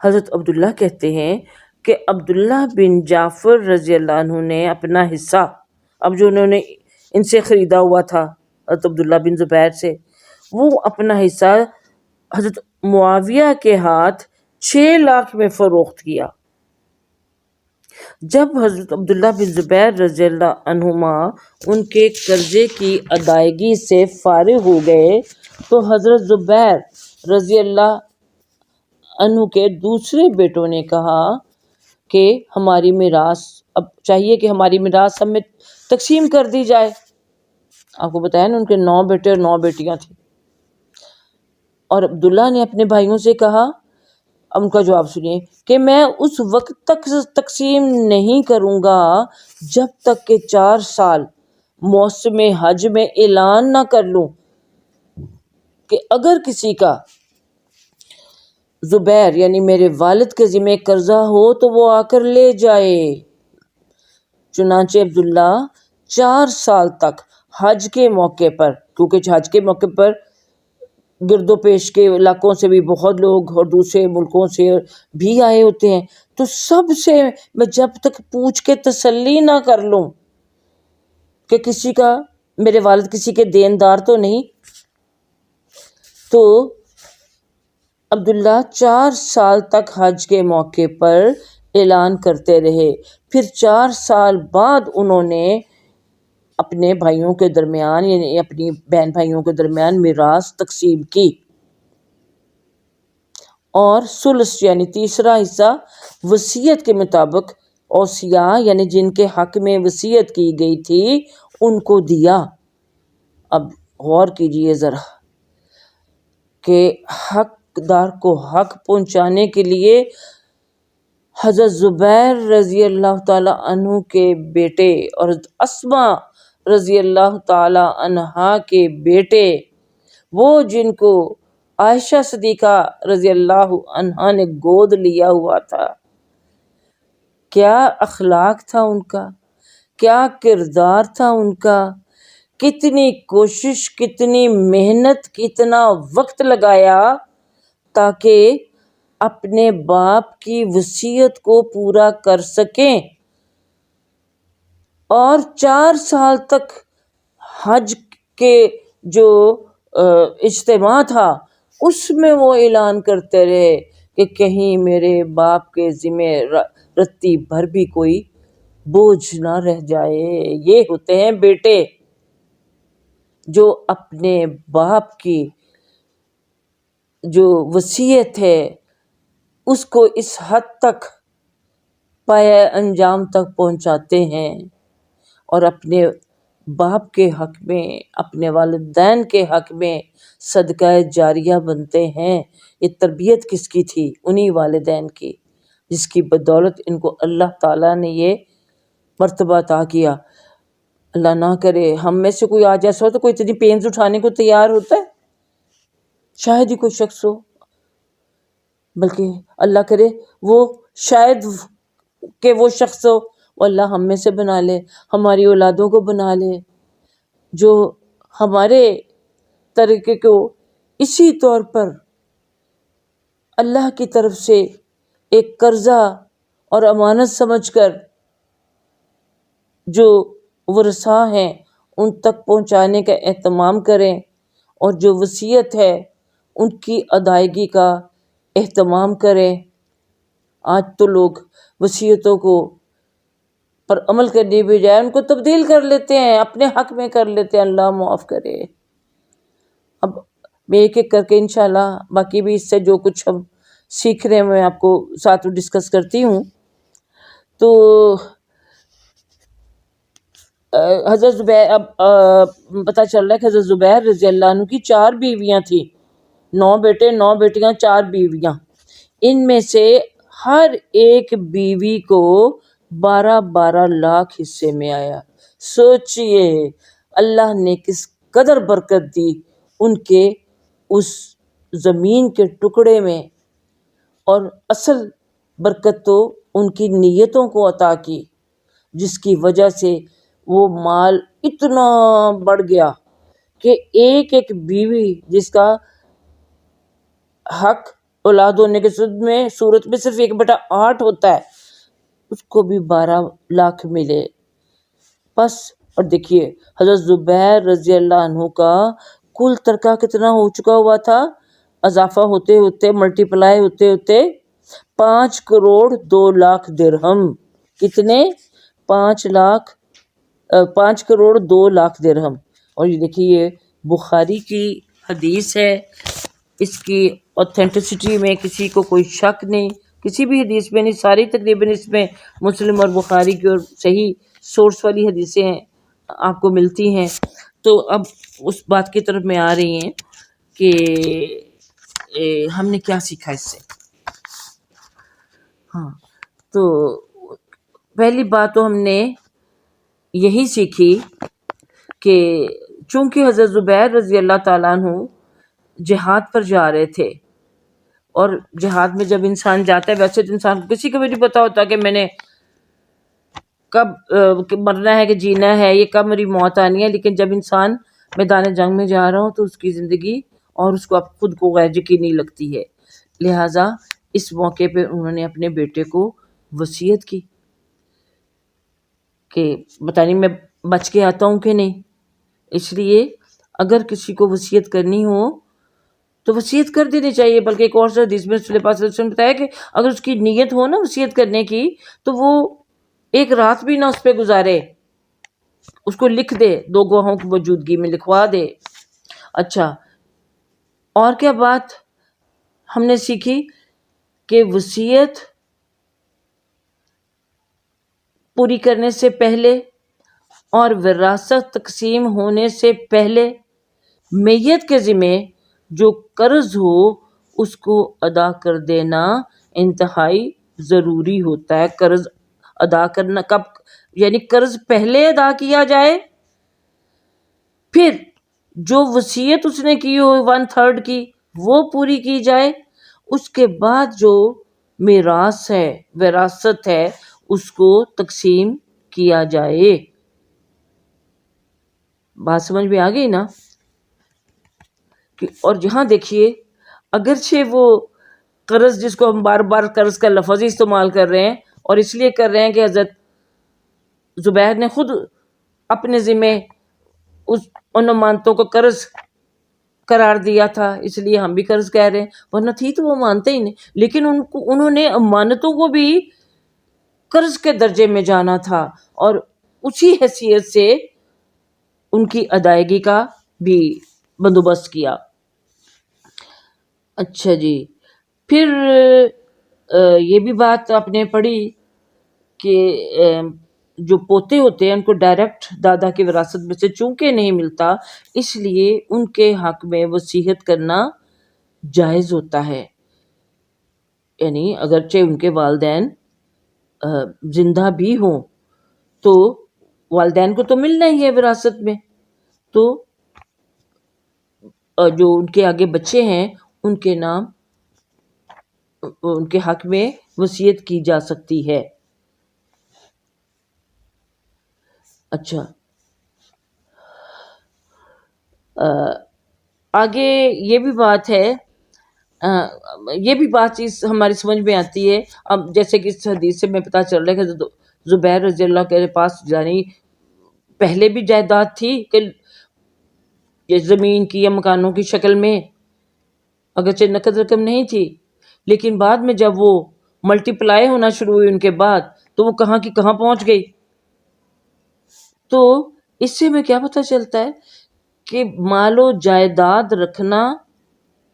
حضرت عبداللہ کہتے ہیں کہ عبداللہ بن جعفر رضی اللہ عنہ نے اپنا حصہ، اب جو انہوں نے ان سے خریدا ہوا تھا حضرت عبداللہ بن زبیر سے، وہ اپنا حصہ حضرت معاویہ کے ہاتھ 6 لاکھ میں فروخت کیا۔ جب حضرت عبداللہ بن زبیر رضی اللہ عنہما ان کے قرضے کی ادائیگی سے فارغ ہو گئے تو حضرت زبیر رضی اللہ عنہ کے دوسرے بیٹوں نے کہا کہ ہماری میراث اب چاہیے کہ ہماری میراث ہم میں تقسیم کر دی جائے۔ آپ کو بتایا نا ان کے 9 بیٹے اور 9 بیٹیاں تھیں، اور عبداللہ نے اپنے بھائیوں سے کہا، اب ان کا جواب سنیے، کہ میں اس وقت تک تقسیم نہیں کروں گا جب تک کہ 4 سال موسم حج میں اعلان نہ کر لوں کہ اگر کسی کا زبیر یعنی میرے والد کے ذمہ قرضہ ہو تو وہ آ کر لے جائے۔ چنانچہ عبداللہ 4 سال تک حج کے موقع پر، کیونکہ حج کے موقع پر گرد و پیش کے علاقوں سے بھی بہت لوگ اور دوسرے ملکوں سے بھی آئے ہوتے ہیں، تو سب سے میں جب تک پوچھ کے تسلی نہ کر لوں کہ کسی کا، میرے والد کسی کے دیندار تو نہیں، تو عبداللہ 4 سال تک حج کے موقع پر اعلان کرتے رہے۔ پھر 4 سال بعد انہوں نے اپنے بھائیوں کے درمیان یعنی اپنی بہن بھائیوں کے درمیان میراث تقسیم کی، اور ثلث یعنی تیسرا حصہ وصیت کے مطابق اوصیاء یعنی جن کے حق میں وصیت کی گئی تھی ان کو دیا۔ اب غور کیجئے ذرا کہ حقدار کو حق پہنچانے کے لیے حضرت زبیر رضی اللہ تعالی عنہ کے بیٹے اور حضرت اسماء رضی اللہ تعالی عنہا کے بیٹے، وہ جن کو عائشہ صدیقہ رضی اللہ عنہا نے گود لیا ہوا تھا، کیا اخلاق تھا ان کا، کیا کردار تھا ان کا، کتنی کوشش، کتنی محنت، کتنا وقت لگایا تاکہ اپنے باپ کی وصیت کو پورا کر سکیں، اور 4 سال تک حج کے جو اجتماع تھا اس میں وہ اعلان کرتے رہے کہ کہیں میرے باپ کے ذمہ رتی بھر بھی کوئی بوجھ نہ رہ جائے۔ یہ ہوتے ہیں بیٹے جو اپنے باپ کی جو وصیت ہے اس کو اس حد تک پایہ انجام تک پہنچاتے ہیں، اور اپنے باپ کے حق میں، اپنے والدین کے حق میں صدقہ جاریہ بنتے ہیں۔ یہ تربیت کس کی تھی؟ انہی والدین کی، جس کی بدولت ان کو اللہ تعالیٰ نے یہ مرتبہ عطا کیا۔ اللہ نہ کرے ہم میں سے کوئی آج ایسا ہو تو کوئی اتنی پینز اٹھانے کو تیار ہوتا ہے؟ شاید ہی کوئی شخص ہو، بلکہ اللہ کرے وہ شاید کہ وہ شخص ہو، وہ اللہ ہم میں سے بنا لے، ہماری اولادوں کو بنا لے جو ہمارے طریقے کو اسی طور پر اللہ کی طرف سے ایک قرضہ اور امانت سمجھ کر جو ورثاء ہیں ان تک پہنچانے کا اہتمام کریں، اور جو وصیت ہے ان کی ادائیگی کا اہتمام کریں۔ آج تو لوگ وصیتوں کو پر عمل کرنے بجائے ان کو تبدیل کر لیتے ہیں، اپنے حق میں کر لیتے ہیں۔ اللہ معاف کرے۔ اب میں ایک ایک کر کے انشاءاللہ باقی بھی اس سے جو کچھ ہم سیکھ رہے ہیں میں آپ کو ساتھ ڈسکس کرتی ہوں۔ تو حضرت زبیر، اب پتہ چل رہا ہے کہ حضرت زبیر رضی اللہ عنہ کی 4 بیویاں تھیں، 9 بیٹے 9 بیٹیاں 4 بیویاں۔ ان میں سے ہر ایک بیوی کو 12 لاکھ حصے میں آیا۔ سوچئے اللہ نے کس قدر برکت دی ان کے اس زمین کے ٹکڑے میں، اور اصل برکت تو ان کی نیتوں کو عطا کی، جس کی وجہ سے وہ مال اتنا بڑھ گیا کہ ایک ایک بیوی جس کا حق اولاد ہونے کے صورت میں صرف 1/8 ہوتا ہے، اس کو بھی 12 لاکھ ملے۔ بس اور دیکھیے حضرت زبیر رضی اللہ عنہ کا کل ترکہ کتنا ہو چکا ہوا تھا، اضافہ ہوتے ہوتے ملٹیپلائی ہوتے ہوتے 5 کروڑ 2 لاکھ درہم۔ کتنے؟ 5 کروڑ 2 لاکھ درہم۔ اور یہ دیکھیے یہ بخاری کی حدیث ہے، اس کی اوتھینٹسٹی میں کسی کو کوئی شک نہیں، کسی بھی حدیث میں نہیں، ساری تقریباً اس میں مسلم اور بخاری کی اور صحیح سورس والی حدیثیں آپ کو ملتی ہیں۔ تو اب اس بات کی طرف میں آ رہی ہیں کہ ہم نے کیا سیکھا اس سے۔ ہاں، تو پہلی بات تو ہم نے یہی سیکھی کہ چونکہ حضرت زبیر رضی اللہ تعالیٰ عنہ جہاد پر جا رہے تھے، اور جہاد میں جب انسان جاتا ہے، ویسے تو انسان کو کسی کو بھی نہیں پتا ہوتا کہ میں نے کب مرنا ہے کہ جینا ہے، یہ کب میری موت آنی ہے، لیکن جب انسان میدان جنگ میں جا رہا ہو تو اس کی زندگی اور اس کو خود کو غیر یقینی لگتی ہے۔ لہٰذا اس موقع پہ انہوں نے اپنے بیٹے کو وصیت کی کہ پتہ نہیں میں بچ کے آتا ہوں کہ نہیں۔ اس لیے اگر کسی کو وصیت کرنی ہو تو وصیت کر دینی چاہیے، بلکہ ایک اور حدیث میں رسول پاک صلی اللہ علیہ وسلم نے بتایا کہ اگر اس کی نیت ہو نا وصیت کرنے کی تو وہ ایک رات بھی نہ اس پہ گزارے، اس کو لکھ دے، 2 گواہوں کی موجودگی میں لکھوا دے۔ اچھا، اور کیا بات ہم نے سیکھی کہ وصیت پوری کرنے سے پہلے اور وراثت تقسیم ہونے سے پہلے میت کے ذمہ جو قرض ہو اس کو ادا کر دینا انتہائی ضروری ہوتا ہے۔ قرض ادا کرنا کب، یعنی قرض پہلے ادا کیا جائے، پھر جو وصیت اس نے کی ہو 1/3 کی وہ پوری کی جائے، اس کے بعد جو میراث ہے، وراثت ہے، اس کو تقسیم کیا جائے۔ بات سمجھ میں آ گئی نا؟ اور جہاں دیکھیے اگرچہ وہ قرض، جس کو ہم بار بار قرض کا لفظ ہی استعمال کر رہے ہیں، اور اس لیے کر رہے ہیں کہ حضرت زبیر نے خود اپنے ذمے ان امانتوں کو قرض قرار دیا تھا، اس لیے ہم بھی قرض کہہ رہے ہیں، ورنہ تھی تو وہ مانتے ہی نہیں۔ لیکن انہوں نے امانتوں کو بھی قرض کے درجے میں جانا تھا، اور اسی حیثیت سے ان کی ادائیگی کا بھی بندوبست کیا۔ اچھا جی، پھر یہ بھی بات آپ نے پڑھی کہ جو پوتے ہوتے ہیں ان کو ڈائریکٹ دادا کی وراثت میں سے چونکہ نہیں ملتا، اس لیے ان کے حق میں وصیت کرنا جائز ہوتا ہے۔ یعنی اگرچہ ان کے والدین زندہ بھی ہوں تو والدین کو تو ملنا ہی ہے وراثت میں، تو جو ان کے آگے بچے ہیں ان کے نام، ان کے حق میں وصیت کی جا سکتی ہے۔ اچھا، آگے یہ بھی بات ہے، یہ بھی بات چیز ہماری سمجھ میں آتی ہے۔ اب جیسے کہ اس حدیث سے میں پتہ چل رہا ہے کہ زبیر رضی اللہ کے پاس یعنی پہلے بھی جائیداد تھی کہ یہ زمین کی یا مکانوں کی شکل میں، اگرچہ نقد رقم نہیں تھی، لیکن بعد میں جب وہ ملٹی پلائی ہونا شروع ہوئی ان کے بعد، تو وہ کہاں کی کہاں پہنچ گئی۔ تو اس سے ہمیں کیا پتہ چلتا ہے کہ مال و جائیداد رکھنا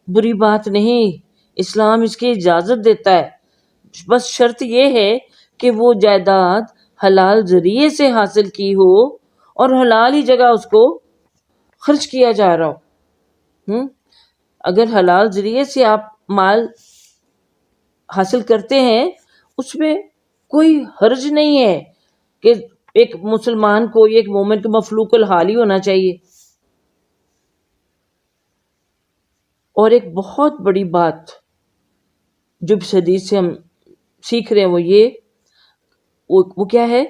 بری بات نہیں، اسلام اس کی اجازت دیتا ہے، بس شرط یہ ہے کہ وہ جائیداد حلال ذریعے سے حاصل کی ہو اور حلال ہی جگہ اس کو خرچ کیا جا رہا ہو۔ اگر حلال ذریعے سے آپ مال حاصل کرتے ہیں، اس میں کوئی حرج نہیں ہے کہ ایک مسلمان کو، ایک مومن کو مفلوق الحال ہی ہونا چاہیے۔ اور ایک بہت بڑی بات جو اس حدیث سے ہم سیکھ رہے ہیں وہ کیا ہے؟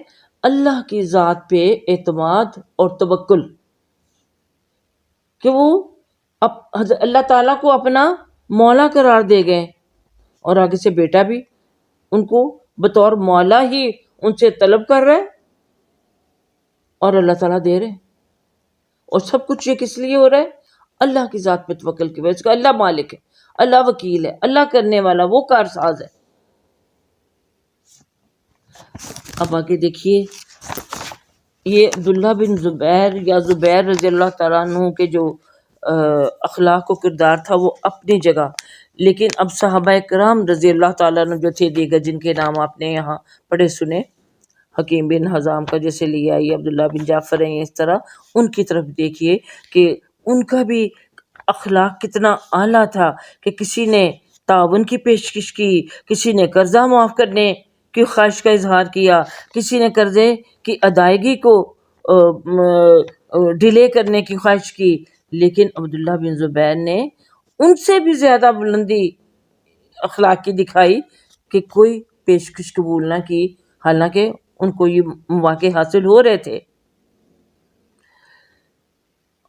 اللہ کی ذات پہ اعتماد اور توکل، کہ وہ اللہ تعالیٰ کو اپنا مولا قرار دے گئے، اور آگے سے بیٹا بھی ان کو بطور مولا ہی ان سے طلب کر رہا ہے، اور اللہ تعالیٰ دے رہے ہیں، اور سب کچھ یہ کس لیے ہو رہا ہے؟ اللہ کی ذات پہ توکل کی وجہ سے۔ اللہ مالک ہے، اللہ وکیل ہے، اللہ کرنے والا، وہ کارساز ہے۔ اب آگے دیکھیے، یہ عبداللہ بن زبیر یا زبیر رضی اللہ تعالیٰ عنہ کے جو اخلاق و کردار تھا وہ اپنی جگہ، لیکن اب صحابہ کرام رضی اللہ تعالیٰ عنہ جو تھے دیگر، جن کے نام آپ نے یہاں پڑھے سنے، حکیم بن حزام کا جیسے لیا، یہ عبداللہ بن جعفر ہیں، اس طرح ان کی طرف دیکھیے کہ ان کا بھی اخلاق کتنا اعلیٰ تھا کہ کسی نے تعاون کی پیشکش کی، کسی نے قرضہ معاف کرنے کی خواہش کا اظہار کیا، کسی نے قرضے کی ادائیگی کو ڈیلے کرنے کی خواہش کی، لیکن عبداللہ بن زبیر نے ان سے بھی زیادہ بلندی اخلاق کی دکھائی کہ کوئی پیشکش قبول نہ کی، حالانکہ ان کو یہ مواقع حاصل ہو رہے تھے۔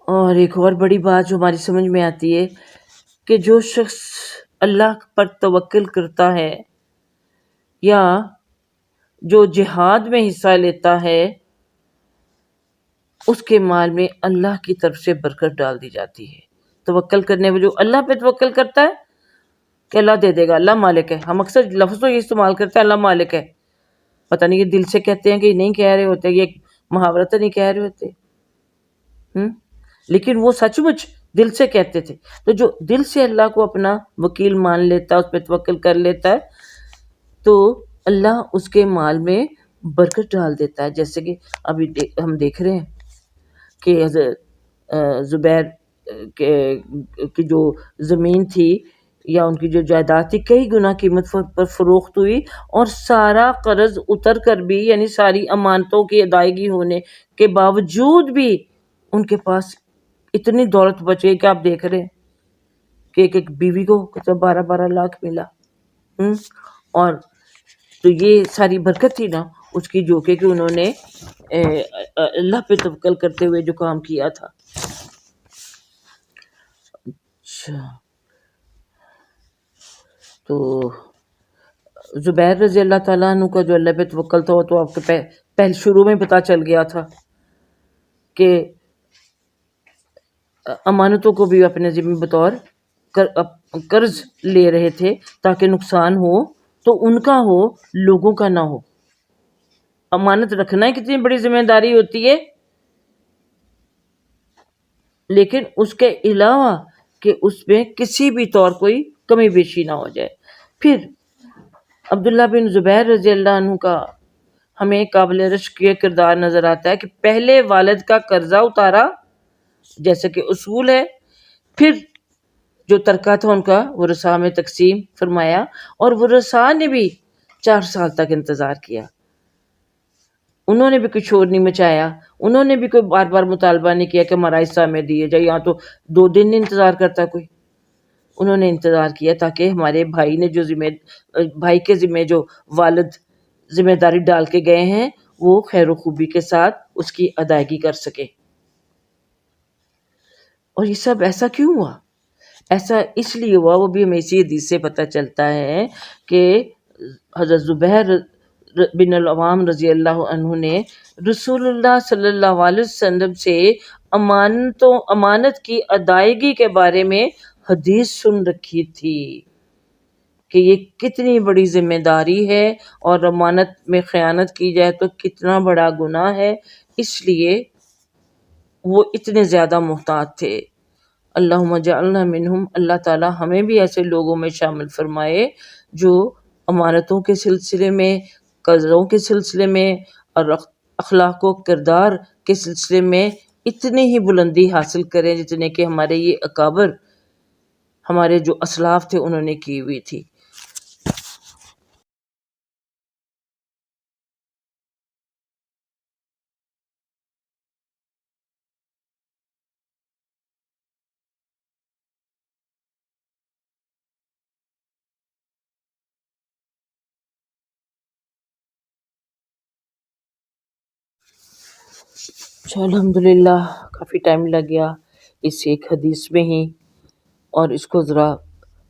اور ایک اور بڑی بات جو ہماری سمجھ میں آتی ہے کہ جو شخص اللہ پر توکل کرتا ہے یا جو جہاد میں حصہ لیتا ہے، اس کے مال میں اللہ کی طرف سے برکت ڈال دی جاتی ہے۔ توکل کرنے میں جو اللہ پہ توکل کرتا ہے کہ اللہ دے دے گا، اللہ مالک ہے، ہم اکثر لفظ تو یہ استعمال کرتے ہیں اللہ مالک ہے، پتہ نہیں یہ دل سے کہتے ہیں کہ نہیں کہہ رہے ہوتے، یہ محاورت نہیں کہہ رہے ہوتے، لیکن وہ سچ مچ دل سے کہتے تھے۔ تو جو دل سے اللہ کو اپنا وکیل مان لیتا ہے، اس پہ توکل کر لیتا ہے، تو اللہ اس کے مال میں برکت ڈال دیتا ہے۔ جیسے کہ ابھی ہم دیکھ رہے ہیں کہ حضرت زبیر کی جو زمین تھی یا ان کی جو جائیداد تھی، کئی گنا قیمت پر فروخت ہوئی، اور سارا قرض اتر کر بھی، یعنی ساری امانتوں کی ادائیگی ہونے کے باوجود بھی ان کے پاس اتنی دولت بچ گئی کہ آپ دیکھ رہے ہیں کہ ایک ایک بیوی کو 12-12 لاکھ ملا، اور تو یہ ساری برکت تھی نا اس کی، جو کہ انہوں نے اللہ پہ توکل کرتے ہوئے جو کام کیا تھا. اچھا، تو زبیر رضی اللہ تعالیٰ عنہ کا جو اللہ پہ توکل تھا وہ تو آپ کو پہلے شروع میں پتہ چل گیا تھا کہ امانتوں کو بھی اپنے ذمہ بطور قرض لے رہے تھے تاکہ نقصان ہو تو ان کا ہو، لوگوں کا نہ ہو. امانت رکھنا ہی کتنی بڑی ذمہ داری ہوتی ہے، لیکن اس کے علاوہ کہ اس میں کسی بھی طور کوئی کمی بیشی نہ ہو جائے. پھر عبداللہ بن زبیر رضی اللہ عنہ کا ہمیں قابل رشک یہ کردار نظر آتا ہے کہ پہلے والد کا قرضہ اتارا جیسے کہ اصول ہے، پھر جو ترکہ تھا ان کا ورثاء میں تقسیم فرمایا، اور ورثاء نے بھی 4 سال تک انتظار کیا. انہوں نے بھی کوئی شور نہیں مچایا، انہوں نے بھی کوئی بار بار مطالبہ نہیں کیا کہ ہمارا حصہ ہمیں دیے جائے. یہاں تو 2 دن نہیں انتظار کرتا کوئی. انہوں نے انتظار کیا تاکہ ہمارے بھائی نے بھائی کے ذمہ جو والد ذمہ داری ڈال کے گئے ہیں وہ خیر و خوبی کے ساتھ اس کی ادائیگی کر سکے. اور یہ سب ایسا کیوں ہوا؟ ایسا اس لیے ہوا، وہ بھی ہمیں اسی حدیث سے پتہ چلتا ہے کہ حضرت زبیر بن العوام رضی اللہ عنہ نے رسول اللہ صلی اللہ علیہ وسلم سے امانت کی ادائیگی کے بارے میں حدیث سن رکھی تھی کہ یہ کتنی بڑی ذمہ داری ہے اور امانت میں خیانت کی جائے تو کتنا بڑا گناہ ہے. اس لیے وہ اتنے زیادہ محتاط تھے. اللہم اجعلنا منہم، اللہ تعالی ہمیں بھی ایسے لوگوں میں شامل فرمائے جو امانتوں کے سلسلے میں، قرضوں کے سلسلے میں اور اخلاق و کردار کے سلسلے میں اتنی ہی بلندی حاصل کریں جتنے کہ ہمارے یہ اکابر، ہمارے جو اسلاف تھے انہوں نے کی ہوئی تھی. الحمدللہ کافی ٹائم لگ گیا اس ایک حدیث میں ہی، اور اس کو ذرا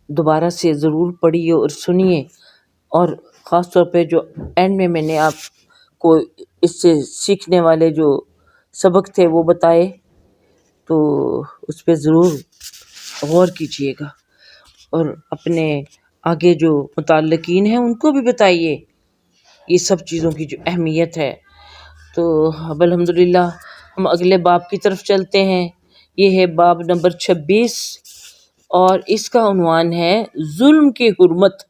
دوبارہ سے ضرور پڑھیے اور سنیے، اور خاص طور پہ جو اینڈ میں نے آپ کو اس سے سیکھنے والے جو سبق تھے وہ بتائے تو اس پہ ضرور غور کیجیے گا، اور اپنے آگے جو متعلقین ہیں ان کو بھی بتائیے یہ سب چیزوں کی جو اہمیت ہے. تو اب الحمدللہ ہم اگلے باب کی طرف چلتے ہیں. یہ ہے باب نمبر 26 اور اس کا عنوان ہے ظلم کی حرمت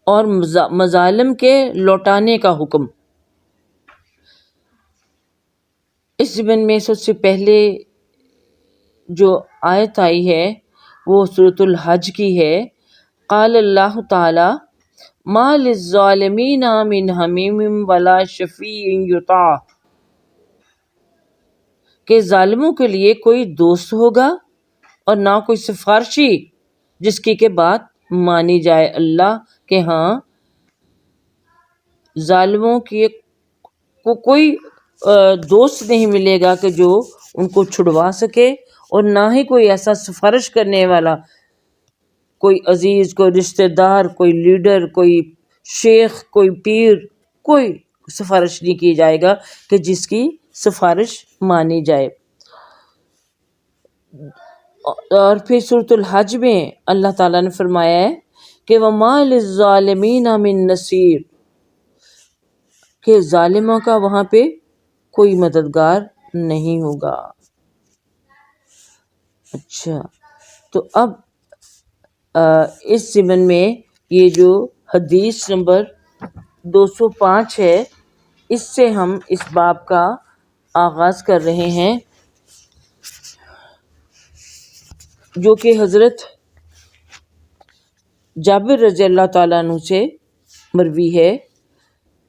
اور مظالم کے لوٹانے کا حکم. اس ضمن میں سب سے پہلے جو آیت آئی ہے وہ سورۃ الحج کی ہے. قال اللہ تعالی ما للظالمین من حمیم ولا شفیع یطاع، کہ ظالموں کے لیے کوئی دوست ہوگا اور نہ کوئی سفارشی جس کی کہ بات مانی جائے. اللہ کہ ہاں ظالموں کو کوئی دوست نہیں ملے گا کہ جو ان کو چھڑوا سکے، اور نہ ہی کوئی ایسا سفارش کرنے والا، کوئی عزیز، کوئی رشتہ دار، کوئی لیڈر، کوئی شیخ، کوئی پیر، کوئی سفارش نہیں کی جائے گا کہ جس کی سفارش مانی جائے. اور پھر سورۃ الحج میں اللہ تعالیٰ نے فرمایا ہے کہ وَمَا لِلظَّالِمِينَ مِن نَصِيرٍ، کہ ظالموں کا وہاں پہ کوئی مددگار نہیں ہوگا. اچھا، تو اب اس ضمن میں یہ جو حدیث نمبر 205 ہے اس سے ہم اس باب کا آغاز کر رہے ہیں، جو کہ حضرت جابر رضی اللہ تعالیٰ عنہ سے مروی ہے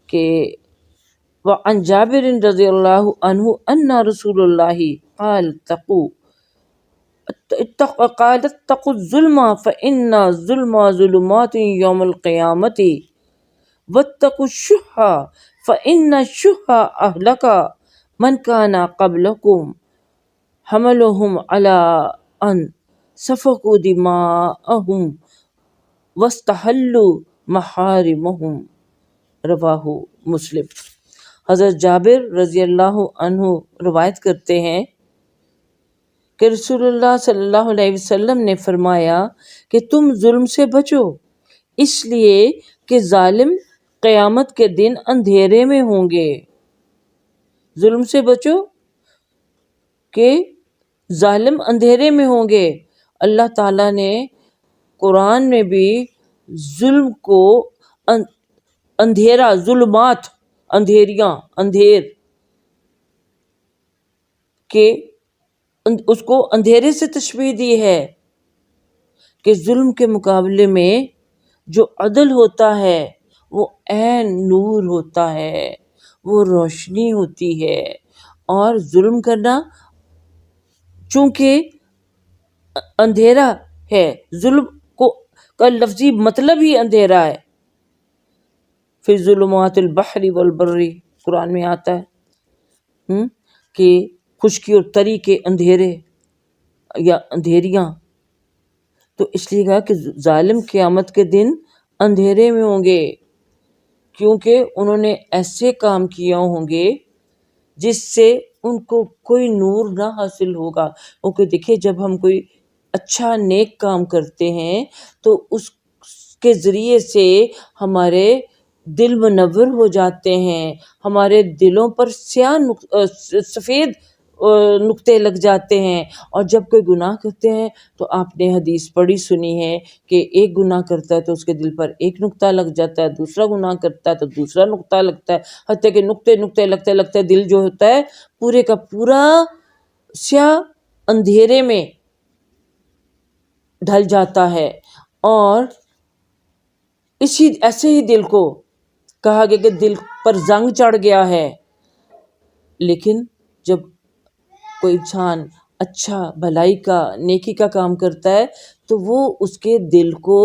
کہ وعن جابر رضی اللہ عنہ ان رسول اللہ قال تقو قالت اتقوا الظلم فإن الظلم ظلمات یوم القیامت واتقوا الشح فإن الشح أهلك من كان قبلكم حملهم على أن سفكوا دماءهم واستحلوا محارمهم. رواہ مسلم. حضرت جابر رضی اللہ عنہ روایت کرتے ہیں کہ رسول اللہ صلی اللہ علیہ وسلم نے فرمایا کہ تم ظلم سے بچو، اس لیے کہ ظالم قیامت کے دن اندھیرے میں ہوں گے. ظلم سے بچو کہ ظالم اندھیرے میں ہوں گے. اللہ تعالیٰ نے قرآن میں بھی ظلم کو اندھیرا، ظلمات، اندھیریاں، اندھیر کہ اس کو اندھیرے سے تشبیہ دی ہے کہ ظلم کے مقابلے میں جو عدل ہوتا ہے وہ عین نور ہوتا ہے، وہ روشنی ہوتی ہے. اور ظلم کرنا چونکہ اندھیرا ہے، ظلم کا لفظی مطلب ہی اندھیرا ہے. فی ظلمات البحر والبر قرآن میں آتا ہے کہ خشکی اور تری کے اندھیرے یا اندھیریاں. تو اس لیے کہا کہ ظالم قیامت کے دن اندھیرے میں ہوں گے کیونکہ انہوں نے ایسے کام کیا ہوں گے جس سے ان کو کوئی نور نہ حاصل ہوگا. کیونکہ دیکھیں جب ہم کوئی اچھا نیک کام کرتے ہیں تو اس کے ذریعے سے ہمارے دل منور ہو جاتے ہیں، ہمارے دلوں پر سفید نقطے لگ جاتے ہیں. اور جب کوئی گناہ کرتے ہیں تو آپ نے حدیث پڑھی سنی ہے کہ ایک گناہ کرتا ہے تو اس کے دل پر ایک نقطہ لگ جاتا ہے، دوسرا گناہ کرتا ہے تو دوسرا نقطہ لگتا ہے، حتیٰ کہ نقطے لگتے لگتے دل جو ہوتا ہے پورے کا پورا سیاہ اندھیرے میں ڈھل جاتا ہے. اور ایسے ہی دل کو کہا گیا کہ دل پر زنگ چڑھ گیا ہے. لیکن جب کوئی انسان اچھا بھلائی کا نیکی کا کام کرتا ہے تو وہ اس کے دل کو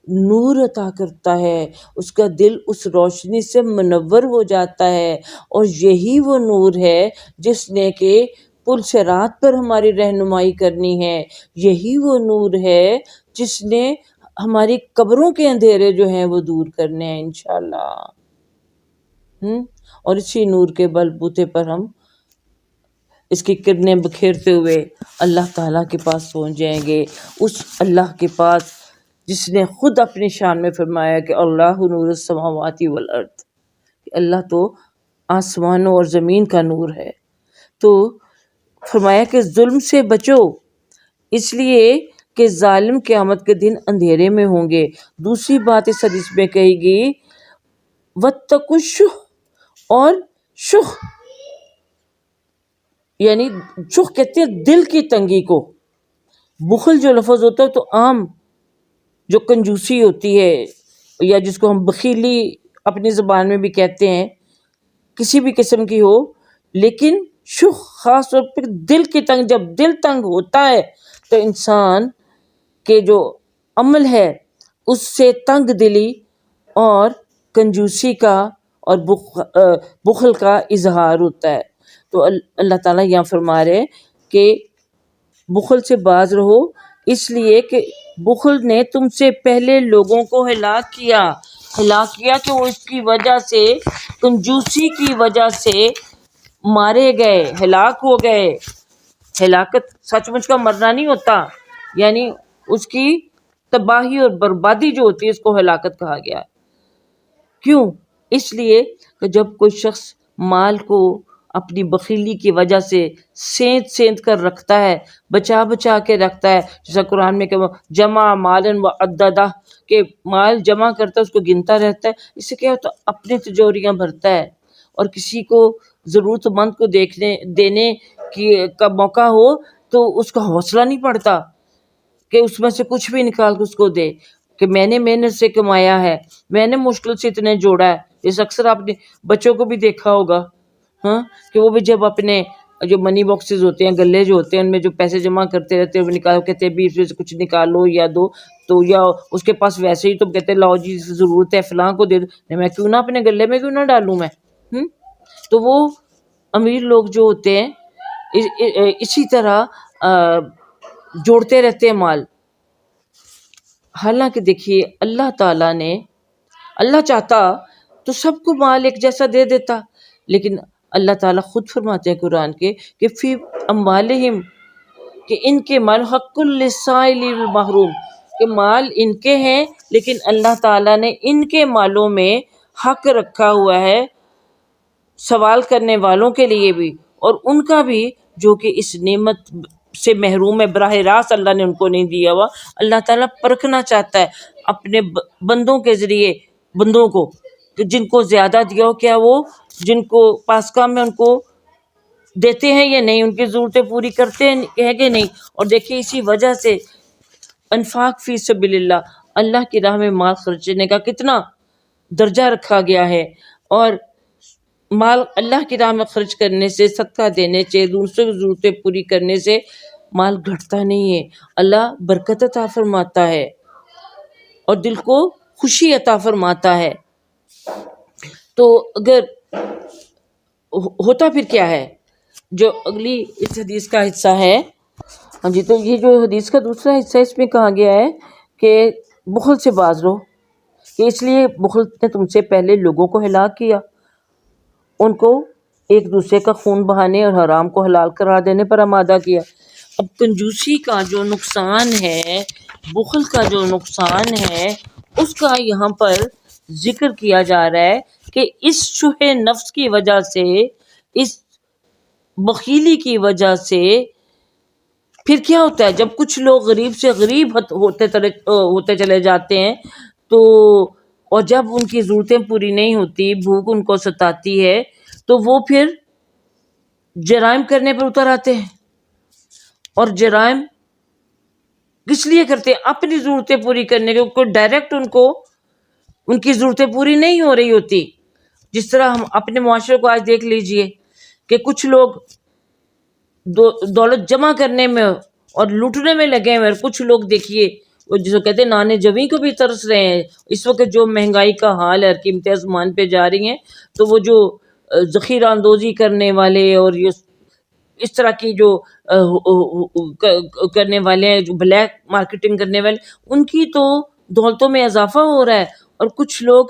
نور عطا کرتا ہے، اس کا دل اس روشنی سے منور ہو جاتا ہے. اور یہی وہ نور ہے جس نے کہ پل صراط پر ہماری رہنمائی کرنی ہے، یہی وہ نور ہے جس نے ہماری قبروں کے اندھیرے جو ہیں وہ دور کرنے ہیں انشاءاللہ. اور اسی نور کے بل بوتے پر ہم اس کی کرنیں بکھیرتے ہوئے اللہ تعالیٰ کے پاس پہنچ جائیں گے، اس اللہ کے پاس جس نے خود اپنی شان میں فرمایا کہ اللہ نور السماوات والارض، اللہ تو آسمانوں اور زمین کا نور ہے. تو فرمایا کہ ظلم سے بچو اس لیے کہ ظالم قیامت کے دن اندھیرے میں ہوں گے. دوسری بات اس حدیث میں کہی گئی واتقوا الشح، اور شح یعنی شح کہتے ہیں دل کی تنگی کو. بخل جو لفظ ہوتا ہے تو عام جو کنجوسی ہوتی ہے یا جس کو ہم بخیلی اپنی زبان میں بھی کہتے ہیں کسی بھی قسم کی ہو، لیکن شح خاص طور پر دل کی تنگ، جب دل تنگ ہوتا ہے تو انسان کے جو عمل ہے اس سے تنگ دلی اور کنجوسی کا اور بخل کا اظہار ہوتا ہے. تو اللہ تعالیٰ یہاں فرما رہے کہ بخل سے باز رہو اس لیے کہ بخل نے تم سے پہلے لوگوں کو ہلاک کیا کہ وہ اس کی وجہ سے، کنجوسی کی وجہ سے مارے گئے، ہلاک ہو گئے. ہلاکت سچ مچ کا مرنا نہیں ہوتا، یعنی اس کی تباہی اور بربادی جو ہوتی ہے اس کو ہلاکت کہا گیا. کیوں؟ اس لیے کہ جب کوئی شخص مال کو اپنی بخیلی کی وجہ سے سینت کر رکھتا ہے، بچا کے رکھتا ہے، جیسا قرآن میں کہ وہ جمع مالن و عددہ، کہ مال جمع کرتا ہے اس کو گنتا رہتا ہے، اس سے کیا ہوتا ہے اپنی تجوریاں بھرتا ہے. اور کسی کو ضرورت مند کو دینے کا موقع ہو تو اس کا حوصلہ نہیں پڑتا کہ اس میں سے کچھ بھی نکال کے اس کو دے، کہ میں نے محنت سے کمایا ہے، میں نے مشکل سے اتنے جوڑا ہے. اس اکثر آپ نے بچوں کو بھی دیکھا ہوگا کہ وہ بھی جب اپنے جو منی باکسز ہوتے ہیں، گلے جو ہوتے ہیں، ان میں جو پیسے جمع کرتے رہتے ہیں، وہ نکالو، کہتے ہیں بھی اس میں سے کچھ نکالو یا دو، تو یا اس کے پاس ویسے ہی تو کہتے ہیں لاؤ جی ضرورت ہے فلاں کو دے دو، میں کیوں نہ اپنے گلے میں کیوں نہ ڈالوں میں. تو وہ امیر لوگ جو ہوتے ہیں اسی طرح جوڑتے رہتے ہیں مال. حالانکہ دیکھیے اللہ تعالیٰ نے، اللہ چاہتا تو سب کو مال ایک جیسا دے دیتا، لیکن اللہ تعالیٰ خود فرماتے ہیں قرآن کے کہ فی اموالہم، کہ ان کے مال حق للسائل والمحروم، کہ مال ان کے ہیں لیکن اللہ تعالیٰ نے ان کے مالوں میں حق رکھا ہوا ہے سوال کرنے والوں کے لیے بھی، اور ان کا بھی جو کہ اس نعمت سے محروم ہے، براہ راست اللہ نے ان کو نہیں دیا ہوا. اللہ تعالیٰ پرکھنا چاہتا ہے اپنے بندوں کے ذریعے بندوں کو، کہ جن کو زیادہ دیا ہو کیا وہ جن کو پاس کام میں ان کو دیتے ہیں یا نہیں، ان کی ضرورتیں پوری کرتے ہیں کہ نہیں. اور دیکھیے اسی وجہ سے انفاق فی سبیل اللہ کی راہ میں مال خرچنے کا کتنا درجہ رکھا گیا ہے. اور مال اللہ کی راہ میں خرچ کرنے سے، صدقہ دینے سے، دوسروں کی ضرورتیں پوری کرنے سے مال گھٹتا نہیں ہے، اللہ برکت عطا فرماتا ہے اور دل کو خوشی عطا فرماتا ہے. تو اگر ہوتا پھر کیا ہے، جو اگلی اس حدیث کا حصہ ہے، ہاں جی، تو یہ جو حدیث کا دوسرا حصہ ہے اس میں کہا گیا ہے کہ بخل سے باز رہو، کہ اس لیے بخل نے تم سے پہلے لوگوں کو ہلاک کیا، ان کو ایک دوسرے کا خون بہانے اور حرام کو حلال قرار دینے پر آمادہ کیا. اب کنجوسی کا جو نقصان ہے، بخل کا جو نقصان ہے، اس کا یہاں پر ذکر کیا جا رہا ہے کہ اس شح نفس کی وجہ سے، اس بخیلی کی وجہ سے پھر کیا ہوتا ہے، جب کچھ لوگ غریب سے غریب ہوتے چلے جاتے ہیں، تو اور جب ان کی ضرورتیں پوری نہیں ہوتی، بھوک ان کو ستاتی ہے، تو وہ پھر جرائم کرنے پر اتر آتے ہیں. اور جرائم کس لیے کرتے ہیں؟ اپنی ضرورتیں پوری کرنے کے، ڈائریکٹ ان کی ضرورتیں پوری نہیں ہو رہی ہوتی. جس طرح ہم اپنے معاشرے کو آج دیکھ لیجئے کہ کچھ لوگ دولت جمع کرنے میں اور لوٹنے میں لگے ہوئے، کچھ لوگ دیکھیے وہ جسے کہتے ہیں نانے جویں کو بھی ترس رہے ہیں. اس وقت جو مہنگائی کا حال ہے، قیمتیں آسمان پہ جا رہی ہیں، تو وہ جو ذخیرہ اندوزی کرنے والے اور اس طرح کی جو کرنے والے ہیں، جو بلیک مارکیٹنگ کرنے والے، ان کی تو دولتوں میں اضافہ ہو رہا ہے، اور کچھ لوگ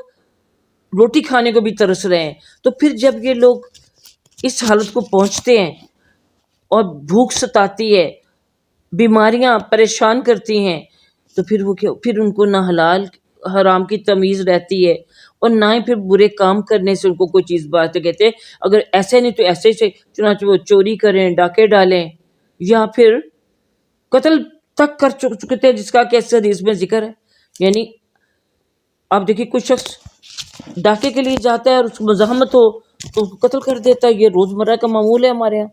روٹی کھانے کو بھی ترس رہے ہیں. تو پھر جب یہ لوگ اس حالت کو پہنچتے ہیں اور بھوک ستاتی ہے، بیماریاں پریشان کرتی ہیں، تو پھر ان کو نہ حلال حرام کی تمیز رہتی ہے، اور نہ ہی پھر برے کام کرنے سے ان کو کوئی چیز بات ہے. کہتے ہیں اگر ایسے نہیں تو ایسے سے، چنانچہ وہ چوری کریں، ڈاکے ڈالیں، یا پھر قتل تک کر چکتے ہیں، جس کا کہ اس حدیث میں ذکر ہے. یعنی آپ دیکھیے کوئی شخص ڈاکے کے لیے جاتا ہے اور اس کو مزاحمت ہو تو اس کو قتل کر دیتا ہے. یہ روزمرہ کا معمول ہے ہمارے یہاں.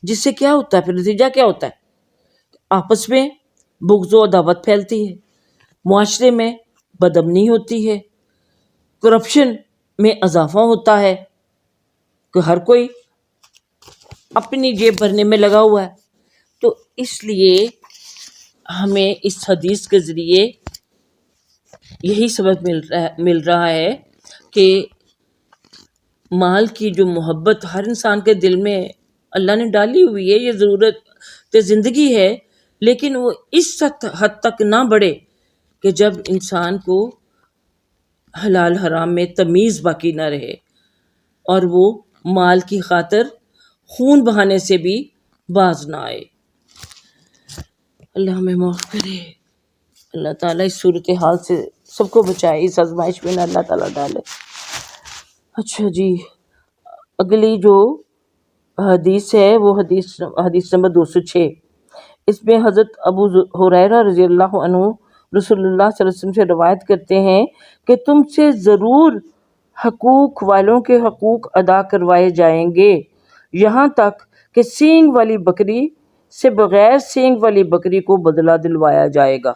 جس سے کیا ہوتا ہے، پھر نتیجہ کیا ہوتا ہے، آپس میں بغض و عداوت پھیلتی ہے، معاشرے میں بدامنی ہوتی ہے، کرپشن میں اضافہ ہوتا ہے، کہ ہر کوئی اپنی جیب بھرنے میں لگا ہوا ہے. تو اس لیے ہمیں اس حدیث کے ذریعے یہی سبق مل رہا ہے کہ مال کی جو محبت ہر انسان کے دل میں اللہ نے ڈالی ہوئی ہے، یہ ضرورت زندگی ہے، لیکن وہ اس حد تک نہ بڑھے کہ جب انسان کو حلال حرام میں تمیز باقی نہ رہے، اور وہ مال کی خاطر خون بہانے سے بھی باز نہ آئے. اللہ ہمیں معاف کرے. اللہ تعالیٰ اس صورتحال سے سب کو بچائے، اس آزمائش میں نہ اللہ تعالیٰ ڈالے. اچھا جی، اگلی جو حدیث ہے وہ حدیث نمبر 206. اس میں حضرت ابو ہریرہ رضی اللہ عنہ رسول اللہ صلی اللہ علیہ وسلم سے روایت کرتے ہیں کہ تم سے ضرور حقوق والوں کے حقوق ادا کروائے جائیں گے، یہاں تک کہ سینگ والی بکری سے بغیر سینگ والی بکری کو بدلہ دلوایا جائے گا.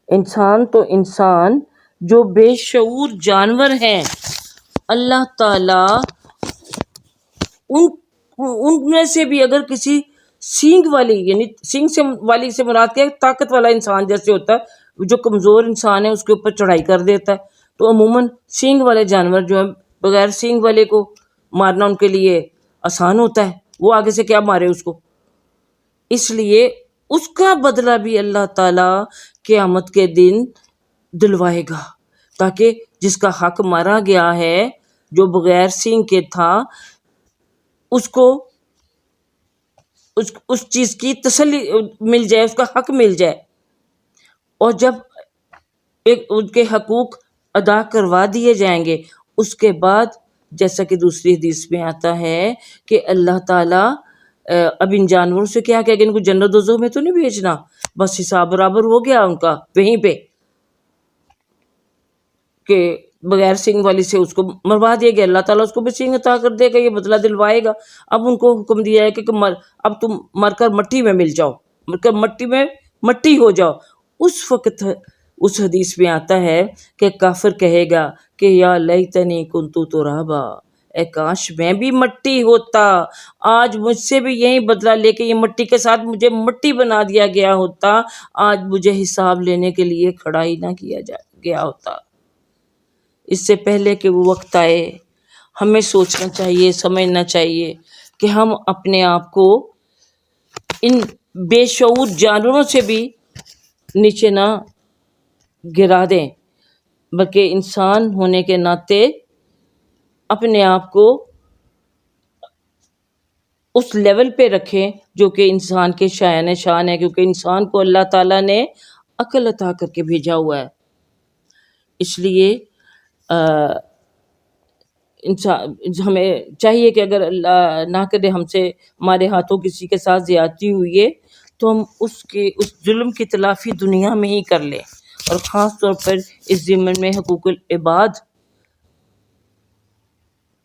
انسان تو انسان، جو بے شعور جانور ہیں، اللہ تعالیٰ ان ان میں سے بھی اگر کسی سینگ والی، یعنی سینگ سے والی سے مراد کیا ہے، طاقت والا انسان جیسے ہوتا ہے، جو کمزور انسان ہے اس کے اوپر چڑھائی کر دیتا ہے، تو عموماً سینگ والے جانور جو ہیں، بغیر سینگ والے کو مارنا ان کے لیے آسان ہوتا ہے، وہ آگے سے کیا مارے اس کو، اس لیے اس کا بدلہ بھی اللہ تعالیٰ قیامت کے دن دلوائے گا، تاکہ جس کا حق مارا گیا ہے، جو بغیر سینگ کے تھا، اس کو اس چیز کی تسلی مل جائے، اس کا حق مل جائے، اور جب ان کے حقوق ادا کروا دیے جائیں گے، اس کے بعد جیسا کہ دوسری حدیث میں آتا ہے کہ اللہ تعالیٰ اب ان جانوروں سے کیا کہ ان کو جنت دوزخ میں تو نہیں بھیجنا، بس حساب برابر ہو گیا ان کا وہیں پہ، کہ بغیر سینگ والی سے اس کو مروا دیا گیا، اللہ تعالیٰ اس کو بھی سینگ عطا کر دے گا، یہ بدلہ دلوائے گا۔ اب ان کو حکم دیا ہے کہ اب تم مر کر مٹی میں مل جاؤ، مر کر مٹی میں مٹی ہو جاؤ۔ اس وقت اس حدیث میں آتا ہے کہ کافر کہے گا کہ یا لیتنی کنت ترابا، اے کاش میں بھی مٹی ہوتا، آج مجھ سے بھی یہی بدلہ لے کے یہ مٹی کے ساتھ مجھے مٹی بنا دیا گیا ہوتا، آج مجھے حساب لینے کے لیے کھڑا ہی نہ کیا گیا ہوتا۔ اس سے پہلے کہ وہ وقت آئے، ہمیں سوچنا چاہیے، سمجھنا چاہیے کہ ہم اپنے آپ کو ان بے شعور جانوروں سے بھی نیچے نہ گرا دیں، بلکہ انسان ہونے کے ناطے اپنے آپ کو اس لیول پہ رکھیں جو کہ انسان کے شایان شان ہے، کیونکہ انسان کو اللہ تعالیٰ نے عقل عطا کر کے بھیجا ہوا ہے۔ اس لیے انسان ہمیں چاہیے کہ اگر اللہ نہ کرے ہم سے ہمارے ہاتھوں کسی کے ساتھ زیادتی ہوئی ہے تو ہم اس ظلم کی تلافی دنیا میں ہی کر لیں، اور خاص طور پر اس ضمن میں حقوق العباد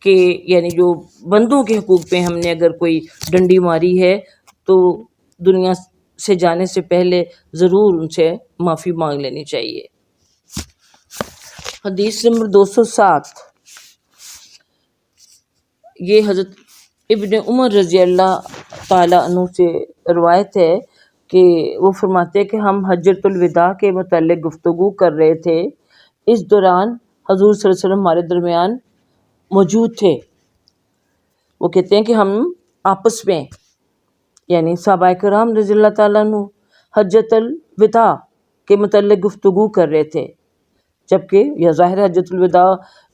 کے، یعنی جو بندوں کے حقوق پہ ہم نے اگر کوئی ڈنڈی ماری ہے تو دنیا سے جانے سے پہلے ضرور ان سے معافی مانگ لینی چاہیے۔ حدیث نمبر 207، یہ حضرت ابن عمر رضی اللہ تعالیٰ عنہ سے روایت ہے کہ وہ فرماتے ہیں کہ ہم حجۃ الوداع کے متعلق گفتگو کر رہے تھے، اس دوران حضور صلی اللہ علیہ وسلم ہمارے درمیان موجود تھے۔ وہ کہتے ہیں کہ ہم آپس میں، یعنی صحابہ کرام رضی اللہ تعالیٰ عنہ، حجۃ الوداع کے متعلق گفتگو کر رہے تھے، جبکہ یہ ظاہر حجۃ الوداع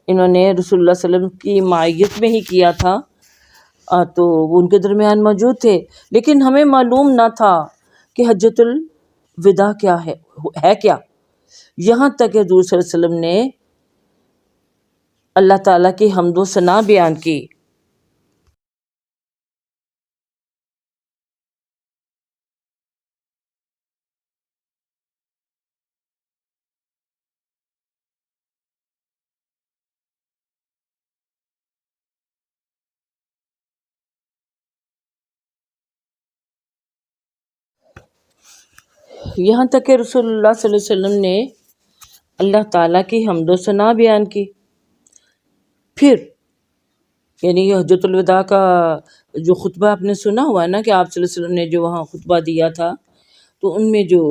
انہوں نے رسول اللہ صلی اللہ علیہ وسلم کی معیت میں ہی کیا تھا، تو وہ ان کے درمیان موجود تھے، لیکن ہمیں معلوم نہ تھا کہ حجۃ الوداع کیا ہے کیا، یہاں تک کہ حضور صلی اللہ علیہ وسلم نے اللہ تعالیٰ کی حمد و ثنا بیان کی۔ یہاں تک کہ رسول اللہ صلی اللہ علیہ وسلم نے اللہ تعالیٰ کی حمد و ثنا بیان کی۔ پھر یعنی حجۃ الوداع کا جو خطبہ آپ نے سنا ہوا ہے نا، کہ آپ صلی اللہ علیہ وسلم نے جو وہاں خطبہ دیا تھا، تو ان میں جو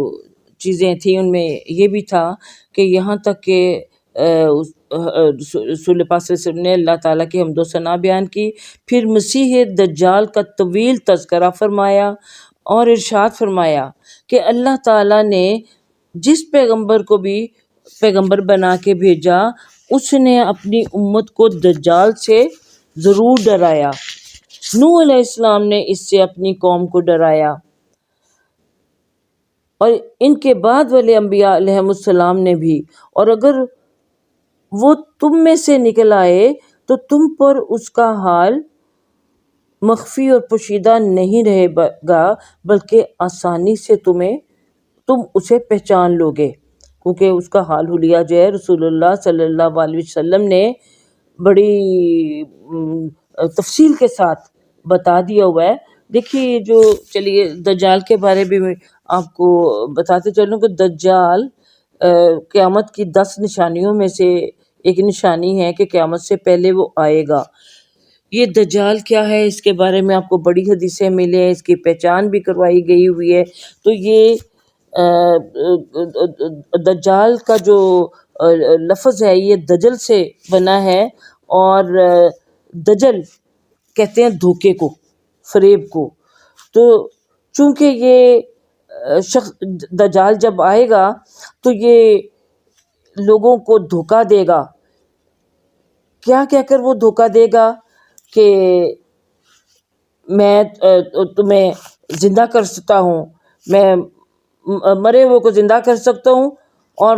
چیزیں تھیں ان میں یہ بھی تھا کہ یہاں تک کہ رسول پاک صلی اللہ علیہ وسلم نے اللہ تعالیٰ کی حمد و ثنا بیان کی، پھر مسیح دجال کا طویل تذکرہ فرمایا اور ارشاد فرمایا کہ اللہ تعالیٰ نے جس پیغمبر کو بھی پیغمبر بنا کے بھیجا، اس نے اپنی امت کو دجال سے ضرور ڈرایا۔ نوح علیہ السلام نے اس سے اپنی قوم کو ڈرایا، اور ان کے بعد والے انبیاء علیہ السلام نے بھی، اور اگر وہ تم میں سے نکل آئے تو تم پر اس کا حال مخفی اور پوشیدہ نہیں رہے گا، بلکہ آسانی سے تم اسے پہچان لو گے، کیونکہ اس کا حال حلیہ جو ہے رسول اللہ صلی اللہ علیہ وسلم نے بڑی تفصیل کے ساتھ بتا دیا ہوا ہے۔ دیکھیے جو چلیے دجال کے بارے میں آپ کو بتاتے چلوں کہ دجال قیامت کی 10 نشانیوں میں سے ایک نشانی ہے کہ قیامت سے پہلے وہ آئے گا، یہ دجال کیا ہے، اس کے بارے میں آپ کو بڑی حدیثیں ملے ہیں، اس کی پہچان بھی کروائی گئی ہوئی ہے. تو یہ دجال کا جو لفظ ہے یہ دجل سے بنا ہے، اور دجل کہتے ہیں دھوکے کو، فریب کو. تو چونکہ یہ شخص دجال جب آئے گا تو یہ لوگوں کو دھوکا دے گا. کیا کہہ کر وہ دھوکا دے گا کہ میں تمہیں زندہ کر سکتا ہوں، میں مرے ہوئے کو زندہ کر سکتا ہوں، اور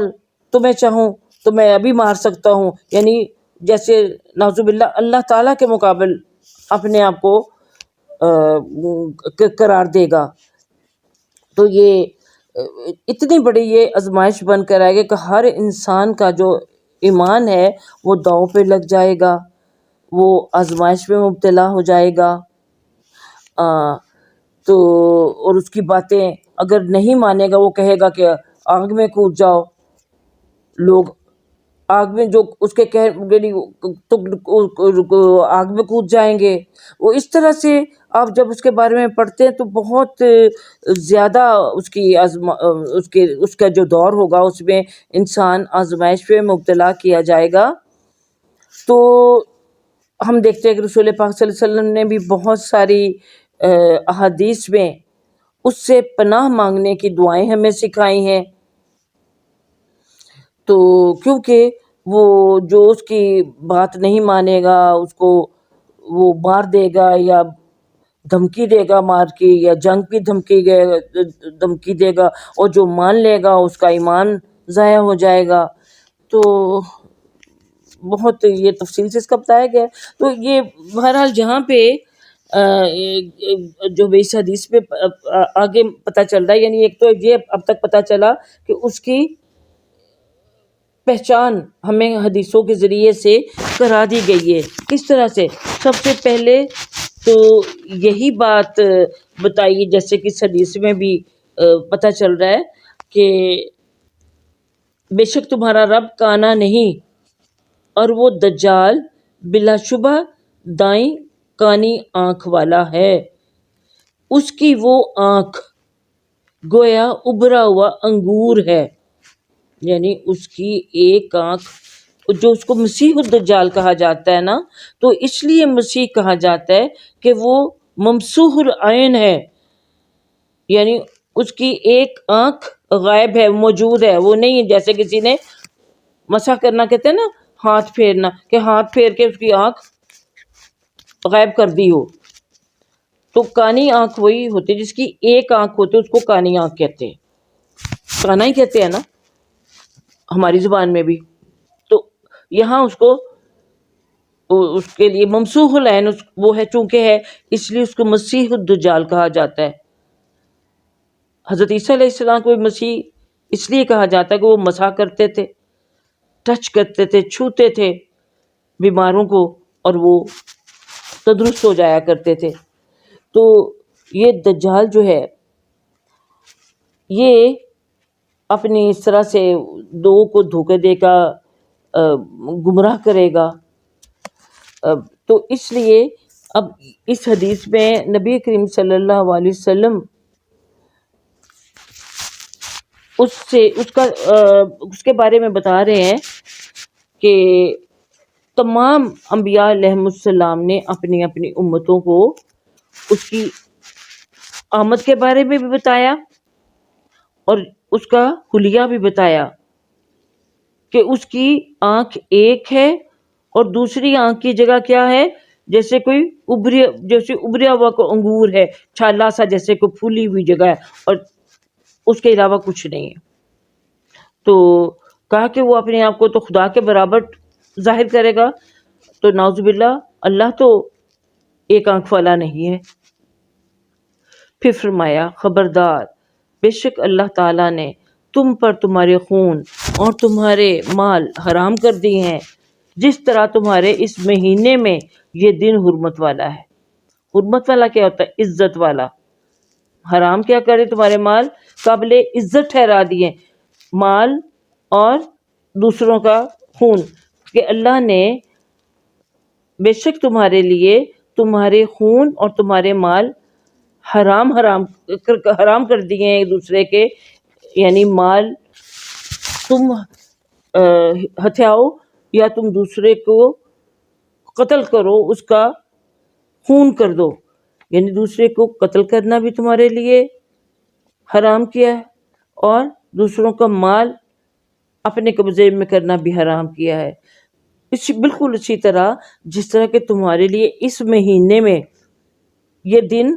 تمہیں چاہوں تو میں ابھی مار سکتا ہوں. یعنی جیسے نعوذ باللہ اللہ تعالیٰ کے مقابل اپنے آپ کو قرار دے گا. تو یہ اتنی بڑی یہ آزمائش بن کر آئے گا کہ ہر انسان کا جو ایمان ہے وہ داؤ پہ لگ جائے گا، وہ آزمائش میں مبتلا ہو جائے گا. تو اور اس کی باتیں اگر نہیں مانے گا، وہ کہے گا کہ آگ میں کود جاؤ. لوگ آگ میں جو اس کے تو آگ میں کود جائیں گے. وہ اس طرح سے آپ جب اس کے بارے میں پڑھتے ہیں تو بہت زیادہ اس کا جو دور ہوگا اس میں انسان آزمائش پہ مبتلا کیا جائے گا. تو ہم دیکھتے ہیں کہ رسول پاک صلی اللہ علیہ وسلم نے بھی بہت ساری احادیث میں اس سے پناہ مانگنے کی دعائیں ہمیں سکھائی ہیں. تو کیونکہ وہ جو اس کی بات نہیں مانے گا اس کو وہ مار دے گا، یا دھمکی دے گا مار کی، یا جنگ کی دھمکی دے گا، اور جو مان لے گا اس کا ایمان ضائع ہو جائے گا. تو بہت یہ تفصیل سے اس کا بتایا گیا ہے. تو یہ بہرحال جہاں پہ جو اس حدیث پہ آگے پتہ چل رہا ہے، یعنی ایک تو یہ اب تک پتہ چلا کہ اس کی پہچان ہمیں حدیثوں کے ذریعے سے کرا دی گئی ہے. کس طرح سے؟ سب سے پہلے تو یہی بات بتائی، جیسے کہ اس حدیث میں بھی پتہ چل رہا ہے کہ بے شک تمہارا رب کانا نہیں، اور وہ دجال بلا شبہ دائیں کانی آنکھ والا ہے. اس کی وہ آنکھ گویا ابھرا ہوا انگور ہے. یعنی اس کی ایک آنکھ، جو اس کو مسیح الدجال کہا جاتا ہے نا، تو اس لیے مسیح کہا جاتا ہے کہ وہ ممسوح العین ہے. یعنی اس کی ایک آنکھ غائب ہے، موجود ہے، وہ نہیں ہے. جیسے کسی نے مسح کرنا کہتے ہیں نا، ہاتھ پھیرنا، کہ ہاتھ پھیر کے اس کی آنکھ غائب کر دی ہو. تو کانی آنکھ وہی ہوتی ہے جس کی ایک آنکھ ہوتی ہے، اس کو کانی آنکھ کہتے ہیں. کانا ہی کہتے ہیں نا ہماری زبان میں بھی. تو یہاں اس کو اس کے لیے ممسوح العین وہ ہے، چونکہ ہے اس لیے اس کو مسیح الدجال کہا جاتا ہے. حضرت عیسیٰ علیہ السلام کو مسیح اس لیے کہا جاتا ہے کہ وہ مسح کرتے تھے، ٹچ کرتے تھے، چھوتے تھے بیماروں کو، اور وہ تندرست ہو جایا کرتے تھے. تو یہ دجال جو ہے یہ اپنی اس طرح سے لوگوں کو دھوکے دے گا، گمراہ کرے گا. تو اس لیے اب اس حدیث میں نبی کریم صلی اللہ علیہ وسلم اس کے بارے میں بتا رہے ہیں کہ تمام انبیاء علیہ السلام نے اپنی اپنی امتوں کو اس کی آمد کے بارے میں بھی بتایا، اور اس کا حلیہ بھی بتایا کہ اس کی آنکھ ایک ہے، اور دوسری آنکھ کی جگہ کیا ہے، جیسے کوئی ابریا ہوا کو انگور ہے، چھالا سا جیسے کوئی پھولی ہوئی جگہ ہے، اور اس کے علاوہ کچھ نہیں ہے. تو کہا کہ وہ اپنے آپ کو تو خدا کے برابر ظاہر کرے گا. تو نعوذ باللہ اللہ تو ایک آنکھ والا نہیں ہے. پھر فرمایا خبردار، بے شک اللہ تعالیٰ نے تم پر تمہارے خون اور تمہارے مال حرام کر دیے ہیں، جس طرح تمہارے اس مہینے میں یہ دن حرمت والا ہے. حرمت والا کیا ہوتا ہے؟ عزت والا. حرام کیا کرے؟ تمہارے مال قابل عزت ٹھہرا دیے، مال اور دوسروں کا خون. کہ اللہ نے بے شک تمہارے لیے تمہارے خون اور تمہارے مال حرام کر دیے ہیں ایک دوسرے کے، یعنی مال تم ہتھیاؤ یا تم دوسرے کو قتل کرو، اس کا خون کر دو، یعنی دوسرے کو قتل کرنا بھی تمہارے لیے حرام کیا ہے، اور دوسروں کا مال اپنے قبضے میں کرنا بھی حرام کیا ہے۔ بالکل اسی طرح جس طرح کہ تمہارے لیے اس مہینے میں یہ دن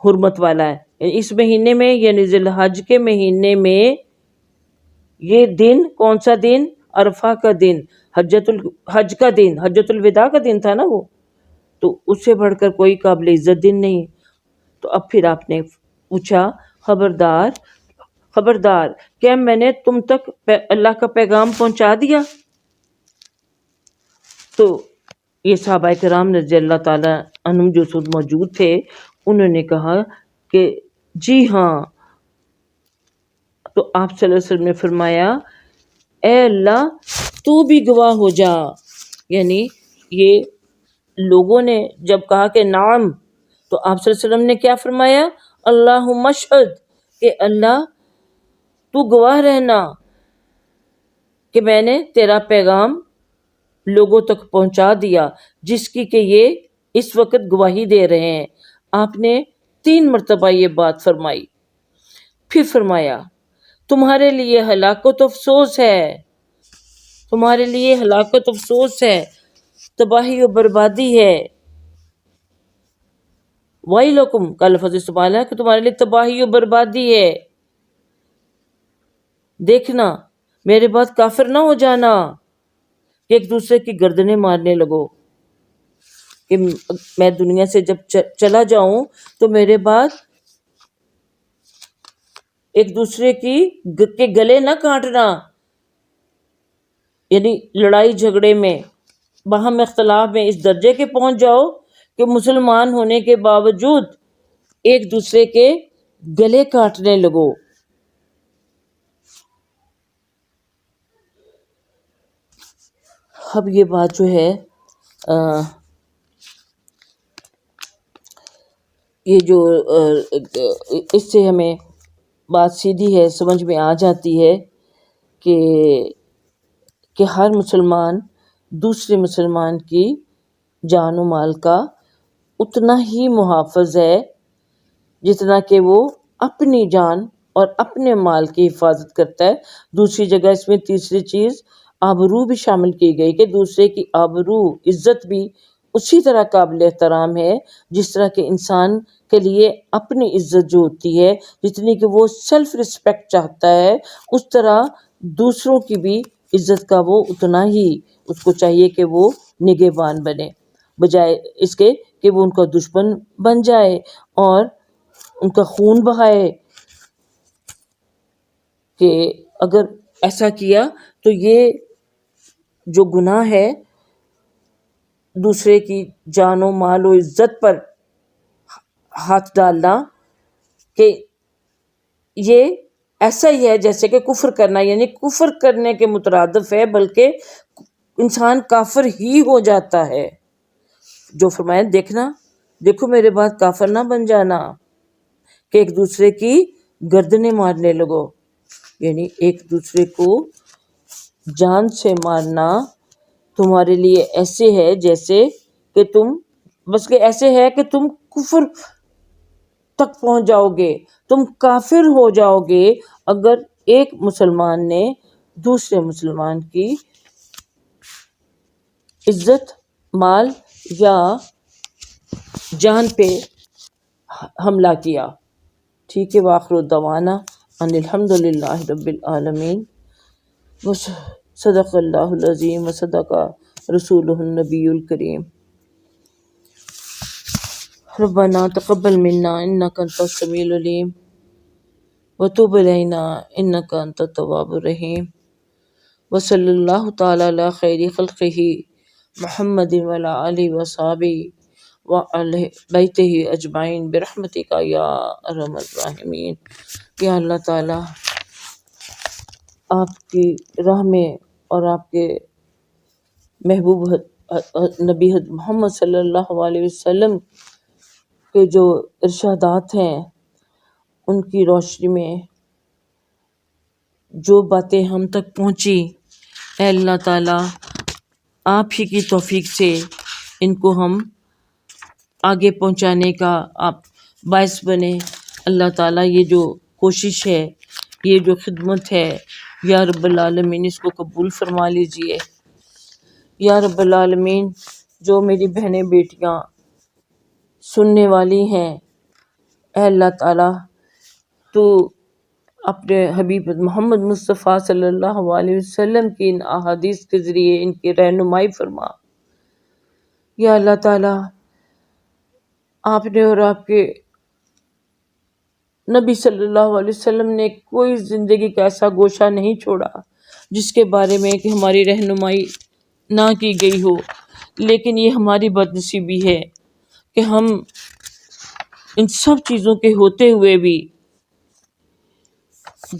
حرمت والا ہے، اس مہینے میں یعنی ذی الحج کے مہینے میں یہ دن، کون سا دن؟ عرفہ کا دن، حج کا دن، حجۃ الوداع کا دن تھا نا وہ، تو اس سے بڑھ کر کوئی قابل عزت دن نہیں۔ تو اب پھر آپ نے پوچھا خبردار خبردار، کیا میں نے تم تک اللہ کا پیغام پہنچا دیا؟ تو یہ صحابہ کرام رضی اللہ تعالی عنہم جو موجود تھے، انہوں نے کہا کہ جی ہاں۔ تو آپ صلی اللہ علیہ وسلم نے فرمایا اے اللہ تو بھی گواہ ہو جا، یعنی یہ لوگوں نے جب کہا کہ نعم، تو آپ صلی اللہ علیہ وسلم نے کیا فرمایا؟ اللہم اشہد، کہ اللہ تو گواہ رہنا کہ میں نے تیرا پیغام لوگوں تک پہنچا دیا، جس کی کہ یہ اس وقت گواہی دے رہے ہیں۔ آپ نے 3 مرتبہ یہ بات فرمائی، پھر فرمایا تمہارے لیے ہلاکت افسوس ہے، تمہارے لیے ہلاکت افسوس ہے، تباہی و بربادی ہے۔ وَيْلَكُمْ کا لفظ استعمال ہے کہ تمہارے لیے تباہی و بربادی ہے۔ دیکھنا میرے بعد کافر نہ ہو جانا کہ ایک دوسرے کی گردنیں مارنے لگو، کہ میں دنیا سے جب چلا جاؤں تو میرے بعد ایک دوسرے کے گلے نہ کاٹنا، یعنی لڑائی جھگڑے میں، باہم اختلاف میں اس درجے کے پہنچ جاؤ کہ مسلمان ہونے کے باوجود ایک دوسرے کے گلے کاٹنے لگو۔ اب یہ بات جو ہے یہ جو اس سے ہمیں بات سیدھی ہے سمجھ میں آ جاتی ہے کہ ہر مسلمان دوسرے مسلمان کی جان و مال کا اتنا ہی محافظ ہے جتنا کہ وہ اپنی جان اور اپنے مال کی حفاظت کرتا ہے۔ دوسری جگہ اس میں تیسری چیز آبرو بھی شامل کی گئی کہ دوسرے کی آبرو، عزت بھی اسی طرح قابل احترام ہے جس طرح کہ انسان کے لیے اپنی عزت جو ہوتی ہے، جتنی کہ وہ سیلف رسپیکٹ چاہتا ہے، اس طرح دوسروں کی بھی عزت کا وہ اتنا ہی اس کو چاہیے کہ وہ نگہبان بنے، بجائے اس کے کہ وہ ان کا دشمن بن جائے اور ان کا خون بہائے۔ کہ اگر ایسا کیا تو یہ جو گناہ ہے دوسرے کی جان و مال و عزت پر ہاتھ ڈالنا، کہ یہ ایسا ہی ہے جیسے کہ کفر کرنا، یعنی کفر کرنے کے مترادف ہے، بلکہ انسان کافر ہی ہو جاتا ہے۔ جو فرمایا دیکھو میرے بعد کافر نہ بن جانا کہ ایک دوسرے کی گردنیں مارنے لگو، یعنی ایک دوسرے کو جان سے مارنا تمہارے لیے ایسے ہے جیسے کہ ایسے ہے کہ تم کفر تک پہنچ جاؤ گے، تم کافر ہو جاؤ گے اگر ایک مسلمان نے دوسرے مسلمان کی عزت، مال یا جان پہ حملہ کیا۔ ٹھیک ہے، وآخر دعوانا ان الحمد للہ رب العالمین، صدق اللہ العظیم وصدق رسولہ النبی الکریم۔ ربنا تقبل منا انک انت السمیع العلیم وتب علینا انک انت التواب الرحیم، وصلی اللہ تعالی علی خیر خلقہ محمد وعلی آلہ وصحبہ وعلی بیتہ اجمعین برحمتک یا ارحم الراحمین۔ یا اللہ تعالی آپ کی راہ میں اور آپ کے محبوب نبی محمد صلی اللہ علیہ وسلم کے جو ارشادات ہیں ان کی روشنی میں جو باتیں ہم تک پہنچی، اے اللہ تعالیٰ آپ ہی کی توفیق سے ان کو ہم آگے پہنچانے کا آپ باعث بنے۔ اللہ تعالیٰ یہ جو کوشش ہے، یہ جو خدمت ہے، یا رب العالمین اس کو قبول فرما لیجئے۔ یا رب العالمین جو میری بہنیں بیٹیاں سننے والی ہیں، اے اللہ تعالیٰ تو اپنے حبیب محمد مصطفیٰ صلی اللہ علیہ وسلم کی ان احادیث کے ذریعے ان کی رہنمائی فرما۔ یا اللہ تعالیٰ آپ نے اور آپ کے نبی صلی اللہ علیہ وسلم نے کوئی زندگی کا ایسا گوشہ نہیں چھوڑا جس کے بارے میں کہ ہماری رہنمائی نہ کی گئی ہو، لیکن یہ ہماری بد نصیبی ہے کہ ہم ان سب چیزوں کے ہوتے ہوئے بھی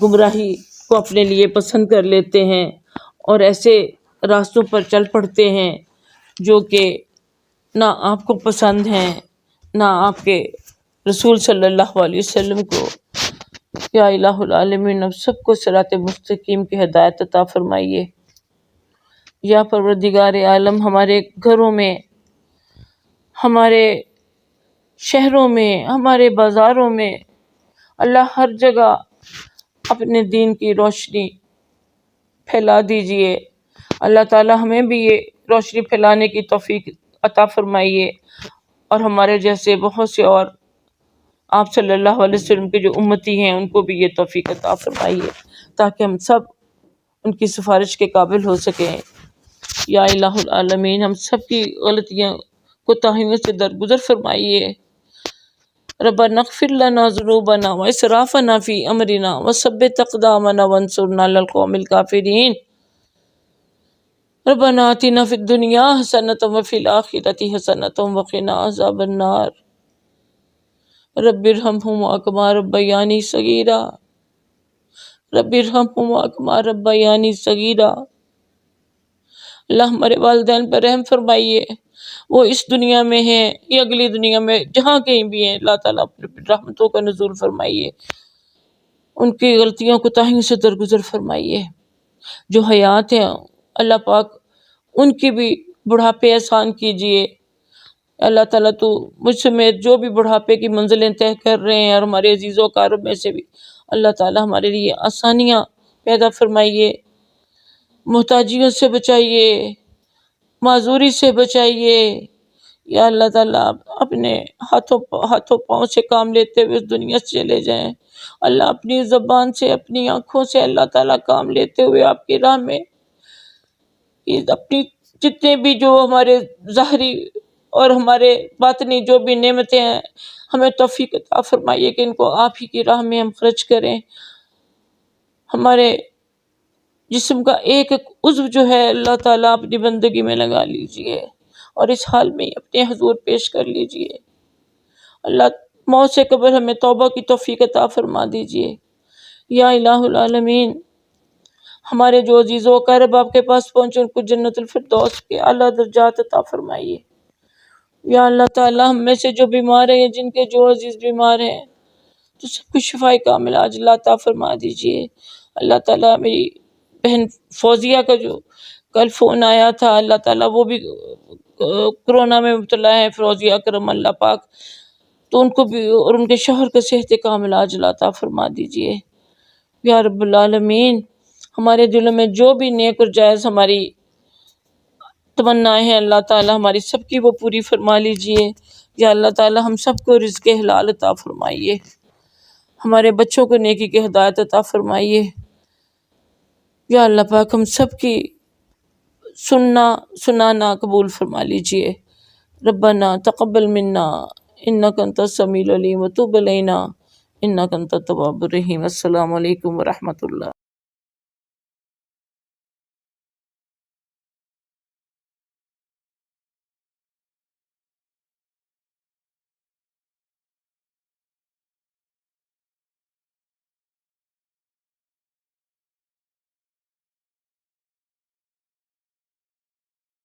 گمراہی کو اپنے لیے پسند کر لیتے ہیں اور ایسے راستوں پر چل پڑتے ہیں جو کہ نہ آپ کو پسند ہیں، نہ آپ کے رسول صلی اللہ علیہ وسلم کو۔ یا الہ العالمین اب سب کو صراط مستقیم کی ہدایت عطا فرمائیے۔ یا پروردگار عالم ہمارے گھروں میں، ہمارے شہروں میں، ہمارے بازاروں میں اللہ ہر جگہ اپنے دین کی روشنی پھیلا دیجئے۔ اللہ تعالیٰ ہمیں بھی یہ روشنی پھیلانے کی توفیق عطا فرمائیے، اور ہمارے جیسے بہت سے اور آپ صلی اللہ علیہ وسلم کے جو امتی ہیں ان کو بھی یہ توفیق عطا فرمائیے تاکہ ہم سب ان کی سفارش کے قابل ہو سکیں۔ یا الہ العالمین ہم سب کی غلطیاں کوتاہیوں سے درگزر فرمائیے۔ ربنا اغفر لنا ذنوبنا واسرافنا فی امرنا وثبت اقدامنا وانصرنا علی القوم الکافرین۔ ربنا آتنا فی الدنیا حسنۃ وفی الآخرۃ حسنۃ وقنا عذاب النار۔ رب ارحمہما کما ربیانی صغیرا، رب ارحمہما کما ربیانی صغیرا۔ اللہ ہمارے والدین پر رحم فرمائیے، وہ اس دنیا میں ہیں یا اگلی دنیا میں جہاں کہیں بھی ہیں، اللہ تعالیٰ اپنے رحمتوں کا نزول فرمائیے، ان کی غلطیوں کوتاہیوں سے درگزر فرمائیے۔ جو حیات ہیں اللہ پاک ان کی بھی بڑھاپے آسان کیجئے۔ اللہ تعالیٰ تو مجھ سمیت جو بھی بڑھاپے کی منزلیں طے کر رہے ہیں اور ہمارے عزیز و اقارب میں سے بھی اللہ تعالیٰ ہمارے لیے آسانیاں پیدا فرمائیے، محتاجیوں سے بچائیے، معذوری سے بچائیے۔ یا اللہ تعالیٰ اپنے ہاتھوں پاؤں سے کام لیتے ہوئے اس دنیا سے چلے جائیں۔ اللہ اپنی زبان سے، اپنی آنکھوں سے اللہ تعالیٰ کام لیتے ہوئے آپ کی راہ میں اپنی جتنے بھی جو ہمارے ظاہری اور ہمارے باطنی جو بھی نعمتیں ہیں ہمیں توفیق عطا فرمائیے کہ ان کو آپ ہی کی راہ میں ہم خرچ کریں۔ ہمارے جسم کا ایک ایک عضو جو ہے اللہ تعالیٰ اپنی بندگی میں لگا لیجئے اور اس حال میں اپنے حضور پیش کر لیجئے۔ اللہ موت سے قبل ہمیں توبہ کی توفیق عطا فرما دیجئے۔ یا الہ العالمین ہمارے جو عزیز و اقارب آپ کے پاس پہنچے ان کو جنت الفردوس کے اعلیٰ درجات عطا فرمائیے۔ یا اللہ تعالیٰ ہم میں سے جو بیمار ہیں، جن کے جو عزیز بیمار ہیں تو سب کو شفاء کاملہ عاجلہ عطا فرما دیجئے۔ اللہ تعالیٰ میری بہن فوزیہ کا جو کل فون آیا تھا، اللہ تعالیٰ وہ بھی کرونا میں مبتلا ہے، فوزیہ کرم اللہ پاک، تو ان کو بھی اور ان کے شوہر کو صحت کاملہ عاجلہ عطا فرما دیجئے۔ یا رب العالمین ہمارے دلوں میں جو بھی نیک اور جائز ہماری تمنائیں ہیں اللہ تعالیٰ ہماری سب کی وہ پوری فرما لیجئے۔ یا اللہ تعالیٰ ہم سب کو رزق حلال عطا فرمائیے، ہمارے بچوں کو نیکی کی ہدایت عطا فرمائیے۔ یا اللہ پاک ہم سب کی سننا سنانا قبول فرما لیجئے۔ ربنا تقبل منا انک انت السمیع العلیم وتب علینا انک انت التواب الرحیم۔ السلام علیکم ورحمۃ اللہ۔